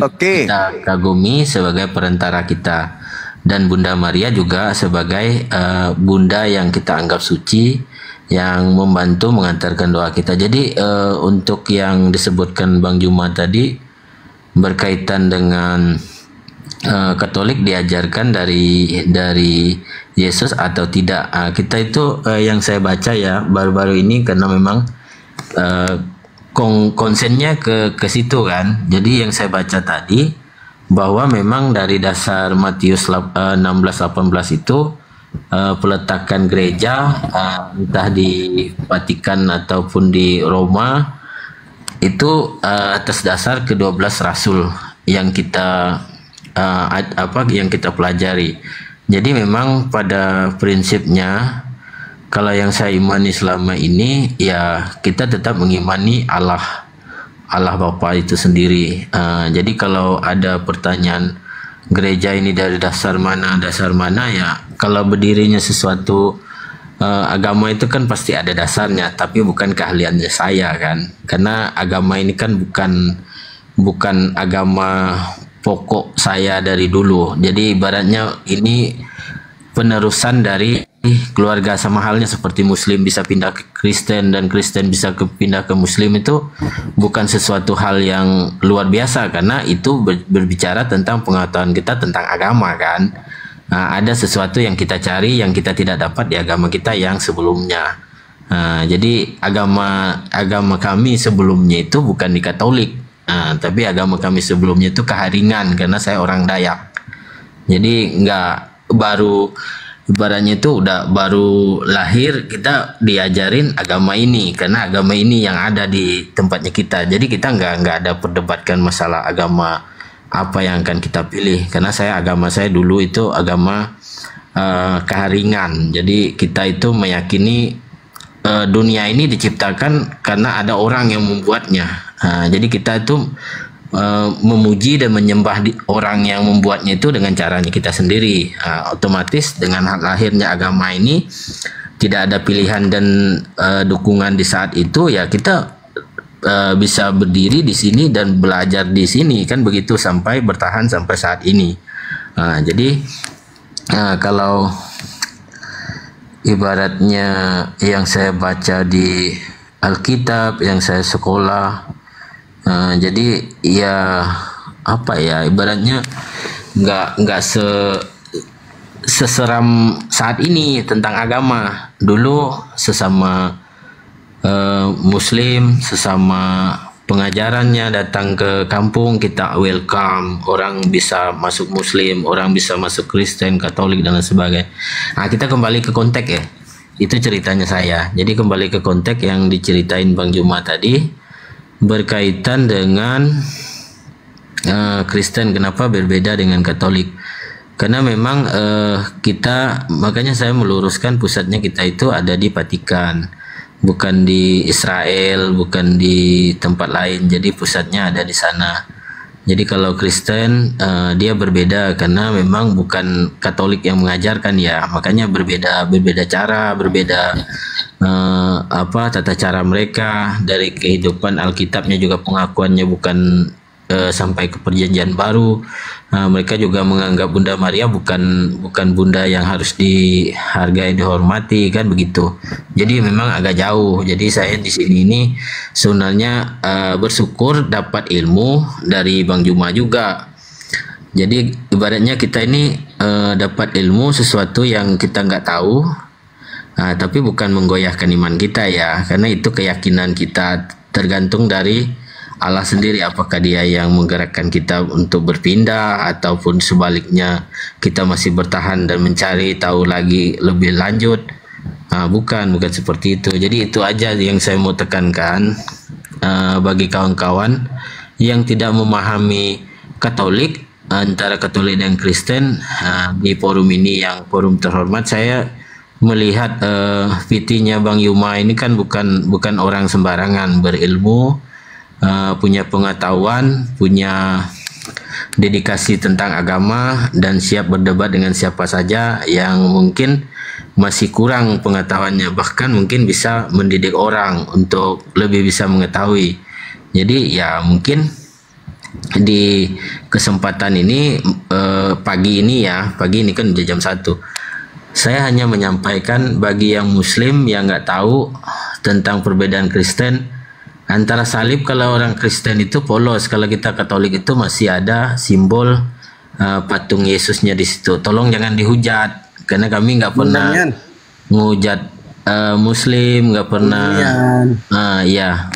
[SPEAKER 3] kagumi sebagai perantara kita, dan Bunda Maria juga sebagai bunda yang kita anggap suci, yang membantu mengantarkan doa kita. Jadi untuk yang disebutkan Bang Juma tadi berkaitan dengan Katolik diajarkan dari Yesus atau tidak, kita itu yang saya baca ya baru-baru ini, karena memang konsennya ke situ kan. Jadi yang saya baca tadi bahwa memang dari dasar Matius 16:18 itu peletakan gereja entah di Vatikan ataupun di Roma itu atas dasar ke-12 rasul yang kita yang kita pelajari. Jadi memang pada prinsipnya kalau yang saya imani selama ini ya kita tetap mengimani Allah Bapa itu sendiri. Jadi kalau ada pertanyaan gereja ini dari dasar mana ya, kalau berdirinya sesuatu agama itu kan pasti ada dasarnya, tapi bukan keahliannya saya kan, karena agama ini kan bukan agama pokok saya dari dulu. Jadi ibaratnya ini penerusan dari keluarga, sama halnya seperti Muslim bisa pindah ke Kristen dan Kristen bisa pindah ke Muslim, itu bukan sesuatu hal yang luar biasa karena itu berbicara tentang pengetahuan kita tentang agama kan. Nah, ada sesuatu yang kita cari yang kita tidak dapat di agama kita yang sebelumnya. Jadi agama kami sebelumnya itu bukan di Katolik, tapi agama kami sebelumnya itu keharingan karena saya orang Dayak. Jadi nggak baru ibaratnya itu udah baru lahir kita diajarin agama ini karena agama ini yang ada di tempatnya kita. Jadi kita nggak ada perdebatkan masalah agama apa yang akan kita pilih, karena agama saya dulu itu agama keharingan. Jadi kita itu meyakini dunia ini diciptakan karena ada orang yang membuatnya. Jadi kita itu memuji dan menyembah orang yang membuatnya itu dengan caranya kita sendiri. Otomatis dengan lahirnya agama ini tidak ada pilihan dan dukungan di saat itu, ya kita bisa berdiri di sini dan belajar di sini kan begitu sampai bertahan sampai saat ini. Jadi kalau ibaratnya yang saya baca di Alkitab, yang saya sekolah, jadi ya apa ya, ibaratnya nggak seseram saat ini tentang agama. Dulu sesama Muslim, sesama pengajarannya datang ke kampung kita welcome, orang bisa masuk Muslim, orang bisa masuk Kristen, Katolik dan lain sebagainya. Nah, kita kembali ke konteks ya, itu ceritanya saya. Jadi kembali ke konteks yang diceritain Bang Juma tadi berkaitan dengan Kristen kenapa berbeda dengan Katolik. Karena memang makanya saya meluruskan pusatnya kita itu ada di Vatikan, bukan di Israel, bukan di tempat lain. Jadi pusatnya ada di sana. Jadi kalau Kristen dia berbeda karena memang bukan Katolik yang mengajarkan ya, makanya berbeda cara, berbeda tata cara mereka dari kehidupan Alkitabnya juga pengakuannya bukan sampai ke Perjanjian Baru. Mereka juga menganggap Bunda Maria bukan bunda yang harus dihargai, dihormati kan begitu. Jadi memang agak jauh. Jadi saya di sini ini sebenarnya bersyukur dapat ilmu dari Bang Juma juga. Jadi ibaratnya kita ini dapat ilmu sesuatu yang kita nggak tahu, tapi bukan menggoyahkan iman kita ya, karena itu keyakinan kita tergantung dari Allah sendiri, apakah dia yang menggerakkan kita untuk berpindah ataupun sebaliknya kita masih bertahan dan mencari tahu lagi lebih lanjut. Bukan seperti itu. Jadi itu aja yang saya mau tekankan bagi kawan-kawan yang tidak memahami Katolik, antara Katolik dan Kristen. Di forum ini yang forum terhormat, saya melihat VT-nya Bang Yuma ini kan bukan orang sembarangan, berilmu, punya pengetahuan, punya dedikasi tentang agama dan siap berdebat dengan siapa saja yang mungkin masih kurang pengetahuannya, bahkan mungkin bisa mendidik orang untuk lebih bisa mengetahui. Jadi ya mungkin di kesempatan ini pagi ini kan udah jam 1, saya hanya menyampaikan bagi yang Muslim yang nggak tahu tentang perbedaan Kristen antara salib. Kalau orang Kristen itu polos, kalau kita Katolik itu masih ada simbol patung Yesusnya di situ. Tolong jangan dihujat, karena kami nggak pernah menghujat Muslim, nggak pernah. Ya,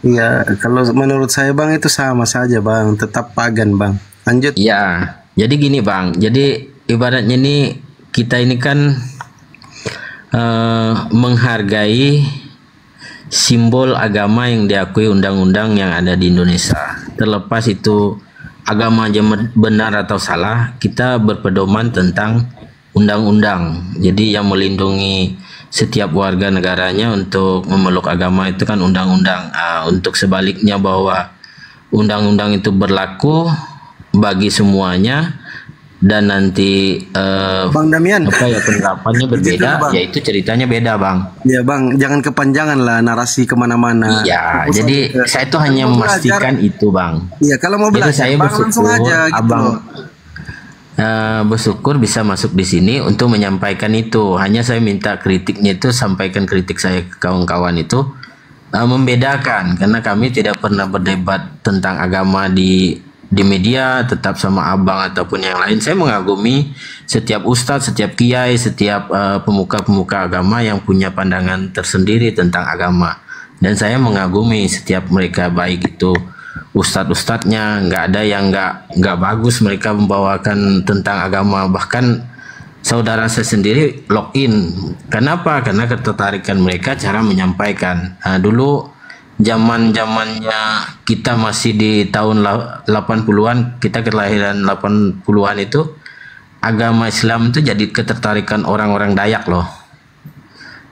[SPEAKER 1] Iya, kalau menurut saya Bang itu sama saja Bang, tetap pagan Bang. Lanjut.
[SPEAKER 3] Ya, jadi gini Bang. Jadi ibaratnya nih kita ini kan menghargai simbol agama yang diakui undang-undang yang ada di Indonesia. Terlepas itu agama aja benar atau salah, kita berpedoman tentang undang-undang. Jadi yang melindungi setiap warga negaranya untuk memeluk agama itu kan undang-undang. Untuk sebaliknya bahwa undang-undang itu berlaku bagi semuanya dan nanti
[SPEAKER 1] Bang Damian.
[SPEAKER 3] apa ya penerapannya berbeda,
[SPEAKER 1] Bang.
[SPEAKER 3] yaitu ceritanya beda Bang.
[SPEAKER 1] Ya Bang, jangan kepanjangan lah narasi kemana-mana.
[SPEAKER 3] Iya,
[SPEAKER 1] Fokus
[SPEAKER 3] jadi
[SPEAKER 1] aja ke-
[SPEAKER 3] saya itu hanya
[SPEAKER 1] Kalau mau
[SPEAKER 3] memastikan
[SPEAKER 1] belajar,
[SPEAKER 3] itu Bang.
[SPEAKER 1] Iya, kalau mau
[SPEAKER 3] Jadi
[SPEAKER 1] belajar
[SPEAKER 3] saya
[SPEAKER 1] Bang langsung
[SPEAKER 3] bersyukur
[SPEAKER 1] aja gitu.
[SPEAKER 3] Abang bersyukur bisa masuk di sini untuk menyampaikan itu. Hanya saya minta kritiknya itu, sampaikan kritik saya ke kawan-kawan itu membedakan, karena kami tidak pernah berdebat tentang agama di media, tetap sama abang ataupun yang lain. Saya mengagumi setiap ustadz, setiap kiai, setiap pemuka-pemuka agama yang punya pandangan tersendiri tentang agama, dan saya mengagumi setiap mereka, baik itu ustadz-ustadznya. Nggak ada yang nggak bagus mereka membawakan tentang agama. Bahkan saudara saya sendiri login. Kenapa? Karena ketertarikan mereka cara menyampaikan. Dulu zaman-zamannya kita masih di tahun 80-an, kita kelahiran 80-an itu, agama Islam itu jadi ketertarikan orang-orang Dayak loh.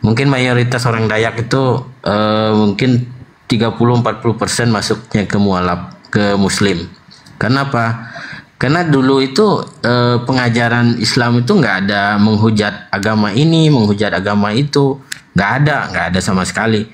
[SPEAKER 3] Mungkin mayoritas orang Dayak itu mungkin 30-40% masuknya ke mualaf, ke Muslim. Kenapa? Karena dulu itu pengajaran Islam itu nggak ada menghujat agama ini, menghujat agama itu, nggak ada sama sekali.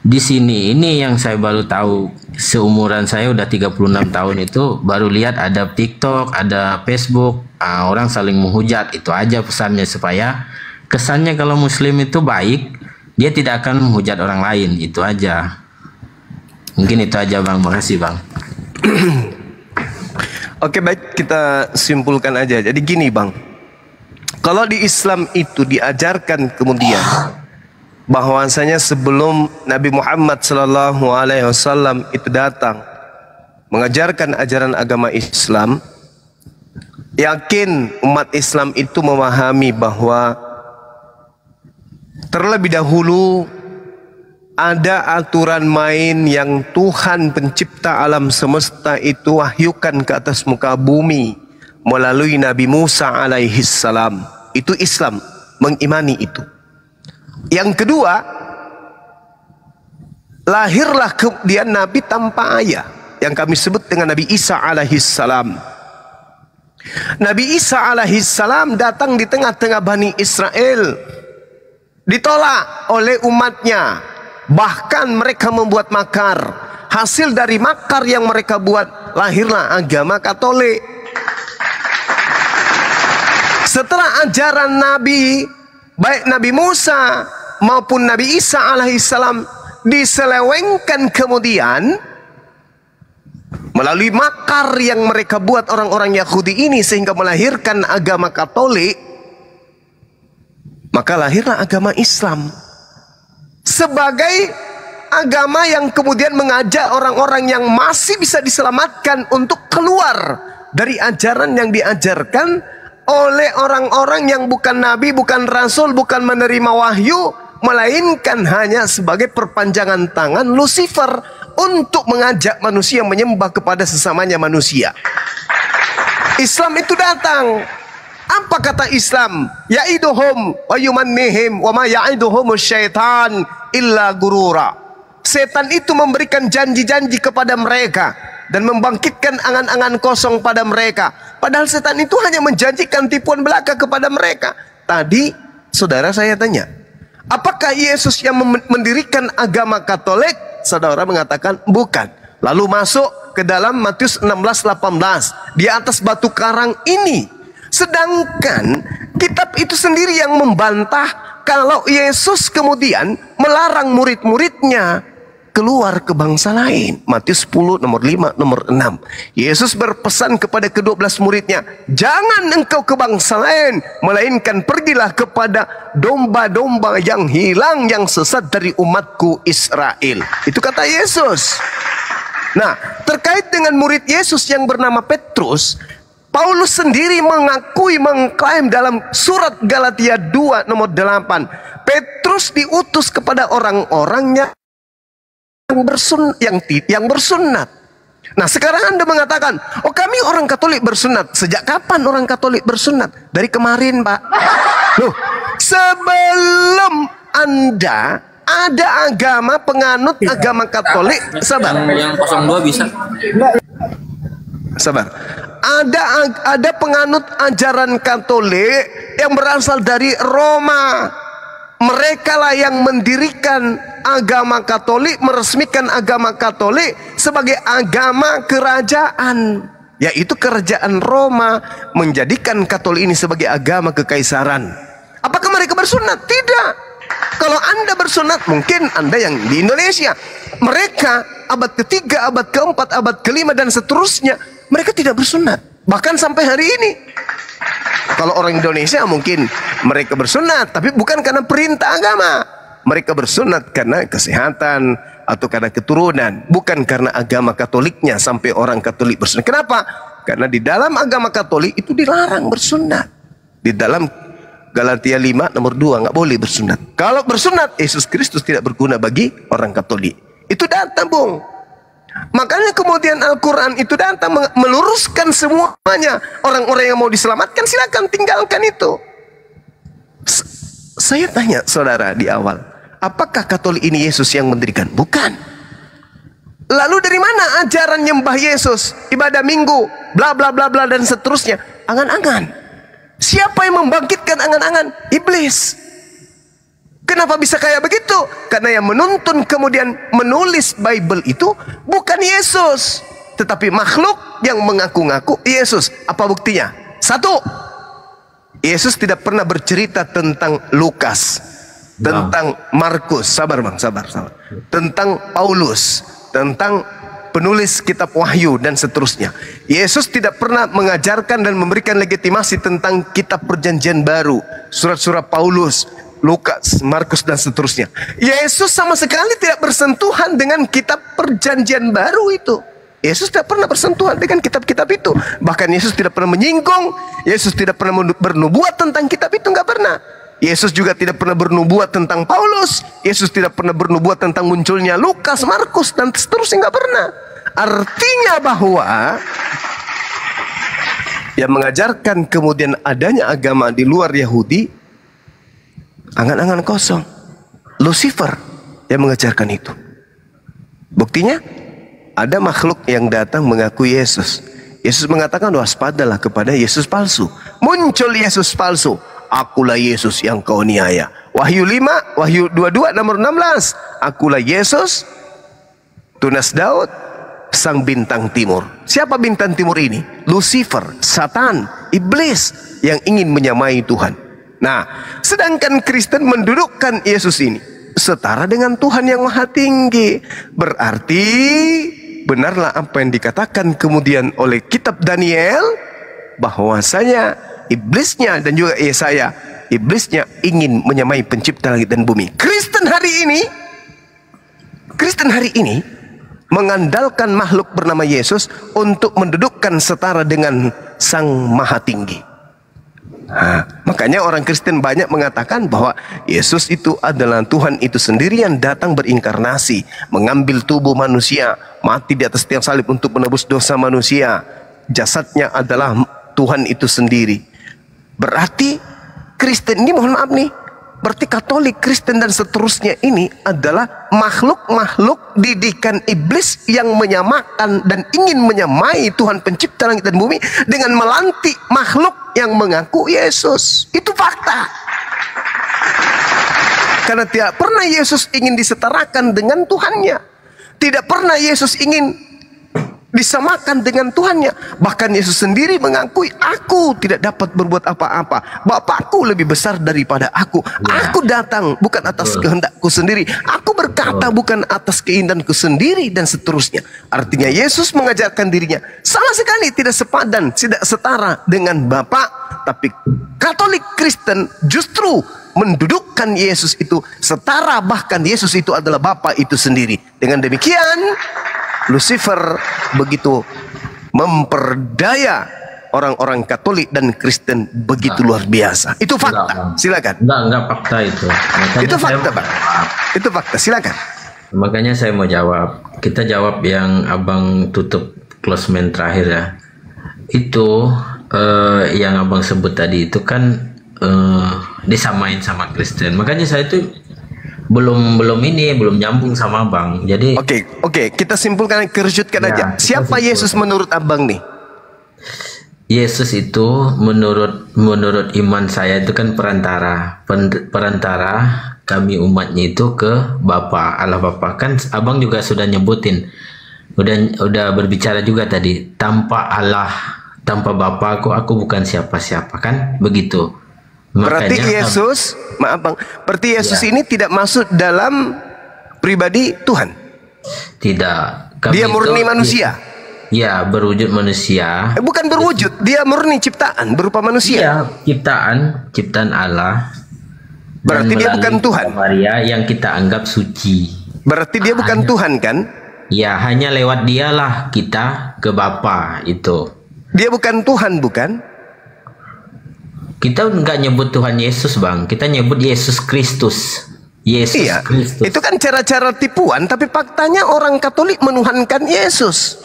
[SPEAKER 3] Di sini ini yang saya baru tahu, seumuran saya udah 36 tahun itu baru lihat ada TikTok, ada Facebook, orang saling menghujat. Itu aja pesannya, supaya kesannya kalau Muslim itu baik, dia tidak akan menghujat orang lain. Itu aja. Mungkin itu aja Bang, makasih Bang.
[SPEAKER 2] Oke, baik, kita simpulkan aja. Jadi gini Bang, kalau di Islam itu diajarkan kemudian bahwasanya sebelum Nabi Muhammad SAW itu datang mengajarkan ajaran agama Islam, yakin umat Islam itu memahami bahwa terlebih dahulu ada aturan main yang Tuhan pencipta alam semesta itu wahyukan ke atas muka bumi melalui Nabi Musa alaihi salam. Itu Islam mengimani itu. Yang kedua, lahirlah kemudian Nabi tanpa ayah yang kami sebut dengan Nabi Isa alaihi salam. Nabi Isa alaihi salam datang di tengah-tengah Bani Israel, ditolak oleh umatnya. Bahkan mereka membuat makar. Hasil dari makar yang mereka buat, lahirlah agama Katolik. Setelah ajaran Nabi, baik Nabi Musa maupun Nabi Isa alaihissalam diselewengkan kemudian melalui makar yang mereka buat orang-orang Yahudi ini sehingga melahirkan agama Katolik, maka lahirlah agama Islam sebagai agama yang kemudian mengajak orang-orang yang masih bisa diselamatkan untuk keluar dari ajaran yang diajarkan oleh orang-orang yang bukan nabi, bukan rasul, bukan menerima wahyu, melainkan hanya sebagai perpanjangan tangan Lucifer untuk mengajak manusia menyembah kepada sesamanya manusia. Islam itu datang. Apa kata Islam? Ya'iduhum wa yumannihim wa ma ya'iduhum syaitan illa gurura. Setan itu memberikan janji-janji kepada mereka dan membangkitkan angan-angan kosong pada mereka. Padahal setan itu hanya menjanjikan tipuan belaka kepada mereka. Tadi saudara saya tanya, apakah Yesus yang mendirikan agama Katolik? Saudara mengatakan bukan. Lalu masuk ke dalam Matius 16:18. Di atas batu karang ini. Sedangkan kitab itu sendiri yang membantah kalau Yesus kemudian melarang murid-muridnya keluar ke bangsa lain. Matius 10 nomor 5 nomor 6. Yesus berpesan kepada ke-12 muridnya, jangan engkau ke bangsa lain, melainkan pergilah kepada domba-domba yang hilang, yang sesat dari umatku Israel. Itu kata Yesus. Nah, terkait dengan murid Yesus yang bernama Petrus, Paulus sendiri mengklaim dalam surat Galatia 2 nomor 8, Petrus diutus kepada orang-orangnya yang bersunat. Nah, sekarang Anda mengatakan, oh kami orang Katolik bersunat. Sejak kapan orang Katolik bersunat? Dari kemarin, Pak. Loh, sebelum Anda ada agama penganut agama Katolik, sabar.
[SPEAKER 5] Yang 02 bisa.
[SPEAKER 2] Sabar. Ada penganut ajaran Katolik yang berasal dari Roma. Mereka lah yang mendirikan agama Katolik, meresmikan agama Katolik sebagai agama kerajaan, yaitu kerajaan Roma menjadikan Katolik ini sebagai agama kekaisaran. Apakah mereka bersunat? Tidak. Kalau Anda bersunat, mungkin Anda yang di Indonesia. Mereka abad ketiga, abad keempat, abad kelima dan seterusnya, mereka tidak bersunat. Bahkan sampai hari ini. Kalau orang Indonesia mungkin mereka bersunat, tapi bukan karena perintah agama. Mereka bersunat karena kesehatan atau karena keturunan, bukan karena agama Katoliknya sampai orang Katolik bersunat. Kenapa? Karena di dalam agama Katolik itu dilarang bersunat. Di dalam Galatia 5 nomor 2 nggak boleh bersunat. Kalau bersunat, Yesus Kristus tidak berguna bagi orang Katolik. Itu datang, Bung. Makanya kemudian Al-Quran itu datang meluruskan semuanya. Orang-orang yang mau diselamatkan silakan tinggalkan itu. Saya tanya saudara di awal, apakah Katolik ini Yesus yang mendirikan? Bukan. Lalu dari mana ajaran nyembah Yesus, ibadah minggu, bla bla bla bla dan seterusnya? Angan-angan. Siapa yang membangkitkan angan-angan? Iblis. Kenapa bisa kayak begitu? Karena yang menuntun kemudian menulis Bible itu bukan Yesus, tetapi makhluk yang mengaku-ngaku Yesus. Apa buktinya? Satu, Yesus tidak pernah bercerita tentang Lukas, tentang Markus, sabar bang, sabar. Tentang Paulus, tentang penulis kitab Wahyu dan seterusnya. Yesus tidak pernah mengajarkan dan memberikan legitimasi tentang kitab Perjanjian Baru, surat-surat Paulus, Lukas, Markus dan seterusnya. Yesus sama sekali tidak bersentuhan dengan kitab Perjanjian Baru itu. Yesus tidak pernah bersentuhan dengan kitab-kitab itu. Bahkan Yesus tidak pernah menyinggung, Yesus tidak pernah bernubuat tentang kitab itu, nggak pernah. Yesus juga tidak pernah bernubuat tentang Paulus. Yesus tidak pernah bernubuat tentang munculnya Lukas, Markus dan seterusnya, nggak pernah. Artinya bahwa yang mengajarkan kemudian adanya agama di luar Yahudi, angan-angan kosong. Lucifer yang mengajarkan itu. Buktinya ada makhluk yang datang mengaku Yesus. Yesus mengatakan, waspadalah kepada Yesus palsu. Muncul Yesus palsu. Akulah Yesus yang kau niaya. Wahyu 5, Wahyu 22 nomor 16. Akulah Yesus, tunas Daud, sang bintang timur. Siapa bintang timur ini? Lucifer, Satan, iblis yang ingin menyamai Tuhan. Nah, sedangkan Kristen mendudukkan Yesus ini setara dengan Tuhan yang Maha Tinggi. Berarti benarlah apa yang dikatakan kemudian oleh kitab Daniel, bahwasanya iblisnya dan juga Yesaya, iblisnya ingin menyamai pencipta langit dan bumi. Kristen hari ini mengandalkan makhluk bernama Yesus untuk mendudukkan setara dengan Sang Maha Tinggi. Nah, makanya orang Kristen banyak mengatakan bahwa Yesus itu adalah Tuhan itu sendiri yang datang berinkarnasi, mengambil tubuh manusia, mati di atas tiang salib untuk menebus dosa manusia. Jasadnya adalah Tuhan itu sendiri. Berarti Kristen ini, mohon maaf nih, berarti Katolik, Kristen dan seterusnya ini adalah makhluk-makhluk didikan iblis yang menyamakan dan ingin menyamai Tuhan pencipta langit dan bumi dengan melantik makhluk yang mengaku Yesus. Itu fakta. Karena tidak pernah Yesus ingin disetarakan dengan Tuhannya. Tidak pernah Yesus ingin disamakan dengan Tuhannya. Bahkan Yesus sendiri mengakui, aku tidak dapat berbuat apa-apa, Bapakku lebih besar daripada aku. Aku datang bukan atas kehendakku sendiri, aku berkata bukan atas keinginanku sendiri, dan seterusnya. Artinya Yesus mengajarkan dirinya sama sekali tidak sepadan, tidak setara dengan Bapa. Tapi Katolik Kristen justru mendudukkan Yesus itu setara, bahkan Yesus itu adalah Bapa itu sendiri. Dengan demikian Lucifer begitu memperdaya orang-orang Katolik dan Kristen begitu luar biasa. Itu fakta. Silakan.
[SPEAKER 3] Enggak fakta itu. Makanya
[SPEAKER 2] Itu fakta, Bang. Itu fakta. Silakan.
[SPEAKER 3] Makanya saya mau jawab. Kita jawab yang Abang tutup closement terakhir ya. Itu yang Abang sebut tadi itu kan disamain sama Kristen. Makanya saya itu belum nyambung sama Abang. Jadi
[SPEAKER 2] Oke, kita simpulkan, kerucutkan aja. Siapa Yesus menurut Abang nih?
[SPEAKER 3] Yesus itu menurut iman saya itu kan perantara kami umatnya itu ke Bapa, Allah Bapa. Kan Abang juga sudah nyebutin, udah berbicara juga tadi, tanpa Allah, tanpa Bapa aku bukan siapa-siapa, kan begitu.
[SPEAKER 2] Berarti Yesus, maaf Bang, berarti Yesus ini tidak masuk dalam pribadi Tuhan.
[SPEAKER 3] Tidak.
[SPEAKER 2] Dia murni manusia.
[SPEAKER 3] Ya, berwujud manusia.
[SPEAKER 2] Bukan berwujud, dia murni ciptaan berupa manusia.
[SPEAKER 3] Iya, ciptaan Allah.
[SPEAKER 2] Berarti dia bukan Tuhan.
[SPEAKER 3] Maria yang kita anggap suci.
[SPEAKER 2] Berarti dia bukan Tuhan kan?
[SPEAKER 3] Ya, hanya lewat dialah kita ke Bapa itu.
[SPEAKER 2] Dia bukan Tuhan, bukan?
[SPEAKER 3] Kita nggak nyebut Tuhan Yesus, Bang. Kita nyebut Yesus Kristus. Yesus Kristus.
[SPEAKER 2] Itu kan cara-cara tipuan, tapi faktanya orang Katolik menuhankan Yesus.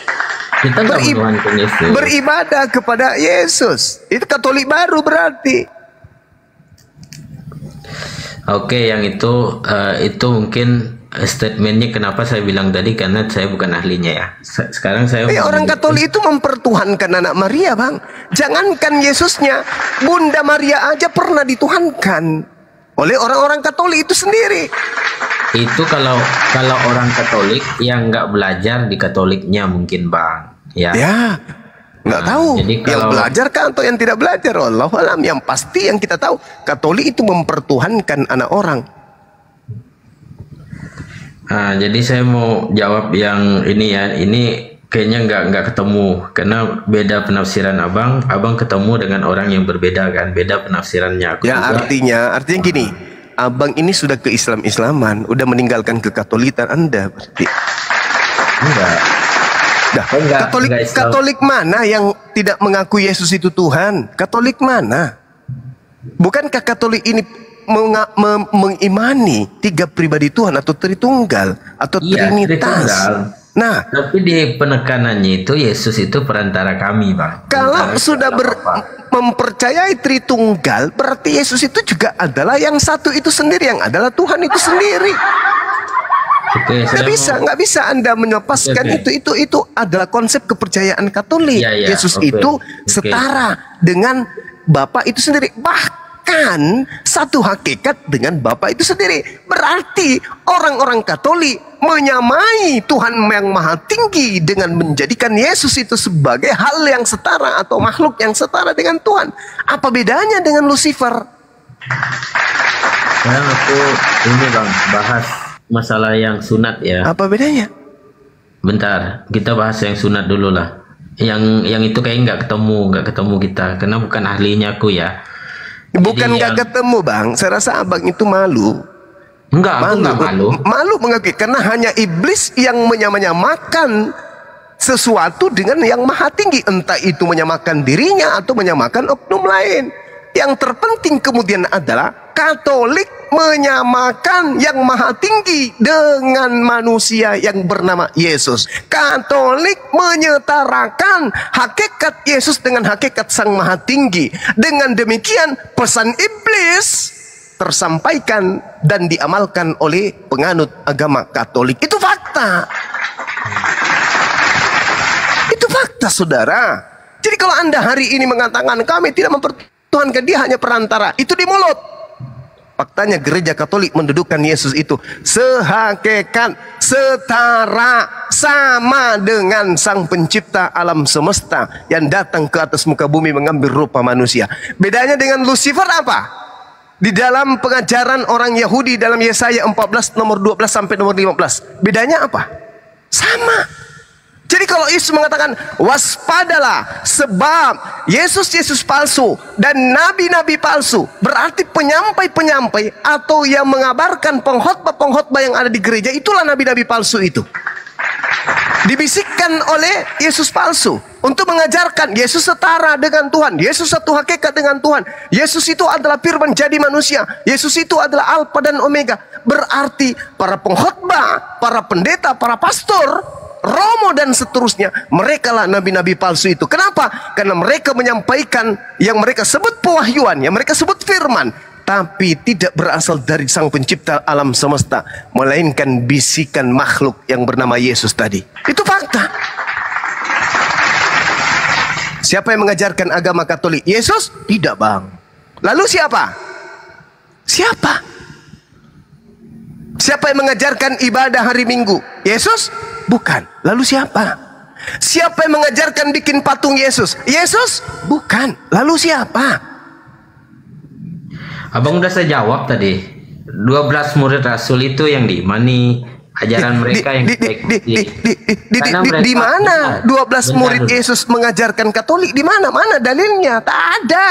[SPEAKER 3] Kita nggak menuhankan Yesus.
[SPEAKER 2] Beribadah kepada Yesus. Itu Katolik baru berarti.
[SPEAKER 3] Oke, yang itu mungkin statementnya kenapa saya bilang tadi, karena saya bukan ahlinya ya. Sekarang saya
[SPEAKER 2] orang Katolik itu mempertuhankan anak Maria, Bang. Jangankan Yesusnya, Bunda Maria aja pernah dituhankan oleh orang-orang Katolik itu sendiri.
[SPEAKER 3] Itu kalau orang Katolik yang nggak belajar di Katoliknya mungkin, Bang. Ya.
[SPEAKER 2] Nggak tahu.
[SPEAKER 3] Jadi
[SPEAKER 2] yang belajar kan atau yang tidak belajar, Wallahu alam. Yang pasti yang kita tahu, Katolik itu mempertuhankan anak orang.
[SPEAKER 3] Jadi saya mau jawab yang ini ya. Ini kayaknya nggak ketemu karena beda penafsiran Abang. Abang ketemu dengan orang yang berbeda kan, beda penafsirannya.
[SPEAKER 2] Artinya gini, Abang ini sudah ke Islaman, udah meninggalkan kekatolikan Anda berarti.
[SPEAKER 3] Enggak.
[SPEAKER 2] Katolik mana yang tidak mengaku Yesus itu Tuhan? Katolik mana? Bukankah Katolik ini mengimani tiga pribadi Tuhan atau Tritunggal atau Trinitas? Nah,
[SPEAKER 3] tapi di penekanannya itu Yesus itu perantara kami, Bang.
[SPEAKER 2] Kalau sudah mempercayai Tritunggal, berarti Yesus itu juga adalah yang satu itu sendiri, yang adalah Tuhan itu sendiri. Nggak bisa Anda melepaskan itu adalah konsep kepercayaan Katolik. Yesus itu setara dengan Bapa itu sendiri. Bahkan satu hakikat dengan Bapa itu sendiri. Berarti orang-orang Katolik menyamai Tuhan yang Maha Tinggi dengan menjadikan Yesus itu sebagai hal yang setara atau makhluk yang setara dengan Tuhan. Apa bedanya dengan Lucifer?
[SPEAKER 3] Sekarang aku ini, Bang, bahas masalah yang sunat ya.
[SPEAKER 2] Apa bedanya?
[SPEAKER 3] Bentar, kita bahas yang sunat dulu lah. Yang itu kayak nggak ketemu kita, karena bukan ahlinya aku ya.
[SPEAKER 2] Bukan nggak ketemu, Bang. Saya rasa Abang itu malu.
[SPEAKER 3] Enggak malu.
[SPEAKER 2] Malu mengakui karena hanya iblis yang menyamakan sesuatu dengan yang Maha Tinggi, entah itu menyamakan dirinya atau menyamakan oknum lain. Yang terpenting kemudian adalah Katolik menyamakan yang Maha Tinggi dengan manusia yang bernama Yesus. Katolik menyetarakan hakikat Yesus dengan hakikat Sang Maha Tinggi. Dengan demikian pesan iblis tersampaikan dan diamalkan oleh penganut agama Katolik. Itu fakta. Itu fakta, saudara. Jadi kalau Anda hari ini mengatakan kami tidak mempertuhankan, dia hanya perantara, itu di mulut. Faktanya gereja Katolik mendudukkan Yesus itu sehakikat, setara, sama dengan Sang Pencipta alam semesta yang datang ke atas muka bumi mengambil rupa manusia. Bedanya dengan Lucifer apa? Di dalam pengajaran orang Yahudi dalam Yesaya 14 nomor 12 sampai nomor 15. Bedanya apa? Sama. Jadi kalau Yesus mengatakan waspadalah sebab Yesus palsu dan nabi-nabi palsu, berarti penyampai-penyampai atau yang mengabarkan pengkhotbah-pengkhotbah yang ada di gereja, itulah nabi-nabi palsu itu. Dibisikkan oleh Yesus palsu untuk mengajarkan Yesus setara dengan Tuhan, Yesus satu hakikat dengan Tuhan, Yesus itu adalah firman jadi manusia, Yesus itu adalah Alfa dan Omega. Berarti para pengkhotbah, para pendeta, para pastor, romo dan seterusnya, mereka lah nabi-nabi palsu itu. Kenapa? Karena mereka menyampaikan yang mereka sebut pewahyuan, yang mereka sebut firman, tapi tidak berasal dari Sang Pencipta alam semesta, melainkan bisikan makhluk yang bernama Yesus tadi. Itu fakta. Siapa yang mengajarkan agama Katolik? Yesus? Tidak, Bang. Lalu siapa? Siapa? Siapa yang mengajarkan ibadah hari Minggu? Yesus? Bukan. Lalu siapa? Siapa yang mengajarkan bikin patung Yesus? Yesus? Bukan. Lalu siapa?
[SPEAKER 3] Abang udah saya jawab tadi. 12 murid Rasul itu yang di mana ajaran mereka yang
[SPEAKER 2] di mana 12 murid Yesus mengajarkan Katolik? Di mana? Mana dalilnya? Tak ada.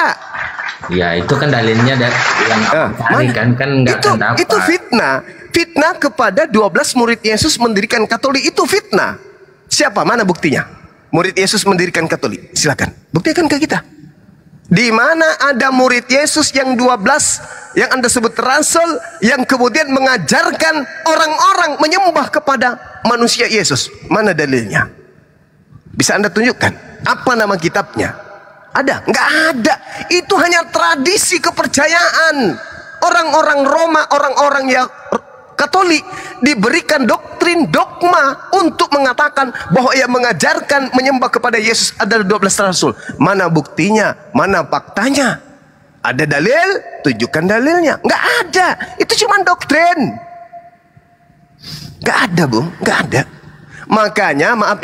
[SPEAKER 3] Ya itu kan dalilnya yang cari kan nggak akan dapat.
[SPEAKER 2] Itu fitnah. Fitnah kepada 12 murid Yesus mendirikan Katolik, itu fitnah. Siapa? Mana buktinya? Murid Yesus mendirikan Katolik. Silakan buktikan ke kita. Di mana ada murid Yesus yang 12 yang Anda sebut rasul yang kemudian mengajarkan orang-orang menyembah kepada manusia Yesus? Mana dalilnya? Bisa Anda tunjukkan? Apa nama kitabnya? Ada? Nggak ada. Itu hanya tradisi kepercayaan orang-orang Roma, orang-orang yang Katolik diberikan doktrin dogma untuk mengatakan bahwa ia mengajarkan menyembah kepada Yesus adalah 12 rasul. Mana buktinya? Mana faktanya? Ada dalil? Tunjukkan dalilnya. Nggak ada. Itu cuma doktrin. Nggak ada, Bung. Nggak ada. Makanya maaf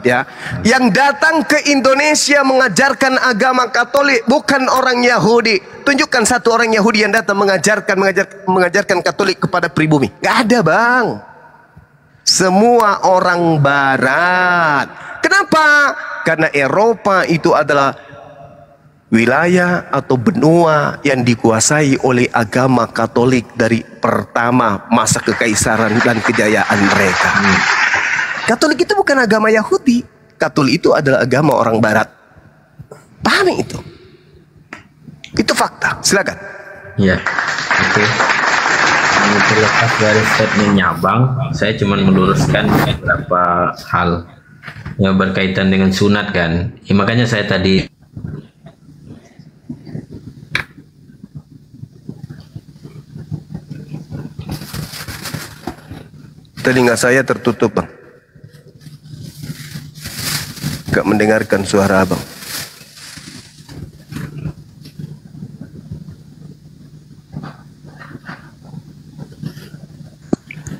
[SPEAKER 2] ya, yang datang ke Indonesia mengajarkan agama Katolik bukan orang Yahudi. Tunjukkan satu orang Yahudi yang datang mengajarkan Katolik kepada pribumi. Gak ada, Bang. Semua orang Barat. Kenapa? Karena Eropa itu adalah wilayah atau benua yang dikuasai oleh agama Katolik dari pertama masa kekaisaran dan kejayaan mereka. Katolik itu bukan agama Yahudi. Katolik itu adalah agama orang Barat. Pahami itu. Itu fakta. Silakan.
[SPEAKER 3] Ya, oke. Terlepas dari statementnya Bang, saya cuma meluruskan beberapa hal yang berkaitan dengan sunat kan. Ya, makanya saya tadi
[SPEAKER 2] telinga saya tertutup, Bang. Gak mendengarkan suara Abang.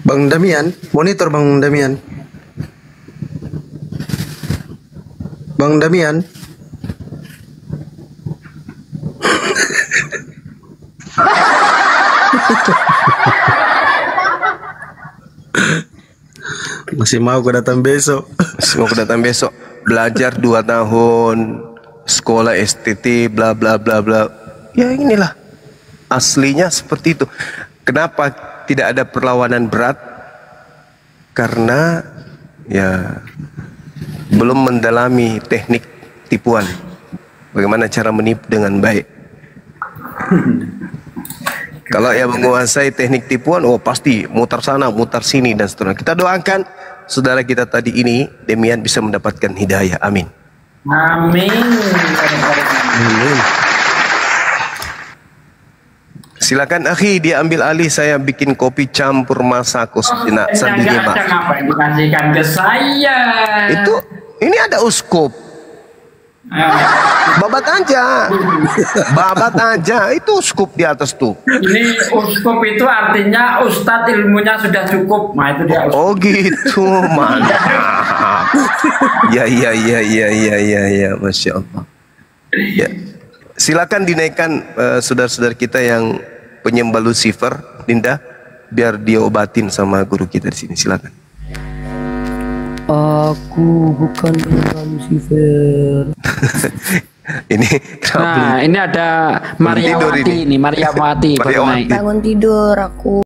[SPEAKER 1] Bang Damian, monitor Bang Damian. Bang Damian. Masih mau aku datang besok.
[SPEAKER 2] Belajar 2 tahun, sekolah STT, bla bla bla bla. Ya inilah aslinya seperti itu. Kenapa tidak ada perlawanan berat? Karena ya belum mendalami teknik tipuan. Bagaimana cara menipu dengan baik. Kalau ya menguasai teknik tipuan, oh pasti mutar sana, mutar sini dan seterusnya. Kita doakan saudara kita tadi ini, Demian bisa mendapatkan hidayah. Amin.
[SPEAKER 5] Amin.
[SPEAKER 2] Amin. Silakan akhi, dia ambil alih, saya bikin kopi campur masako sejenak sambil nyimak.
[SPEAKER 5] Kenapa dikasihkan ke saya?
[SPEAKER 2] Ini ada uskup. Babat aja. Babat aja. Itu uskup di atas tuh.
[SPEAKER 5] Ini uskup itu artinya ustadz ilmunya sudah cukup. Nah itu dia.
[SPEAKER 2] Oh gitu, mantap. Ya, Masya Allah. Ya. Silakan dinaikkan saudara-saudara kita yang penyembah Lucifer, Dinda, biar diobatin sama guru kita di sini. Silakan.
[SPEAKER 6] Aku bukan Lucifer.
[SPEAKER 2] Ini
[SPEAKER 5] Nah, ini ada Maryawati, ini Maryawati.
[SPEAKER 2] Maryawati.
[SPEAKER 6] Bangun tidur aku.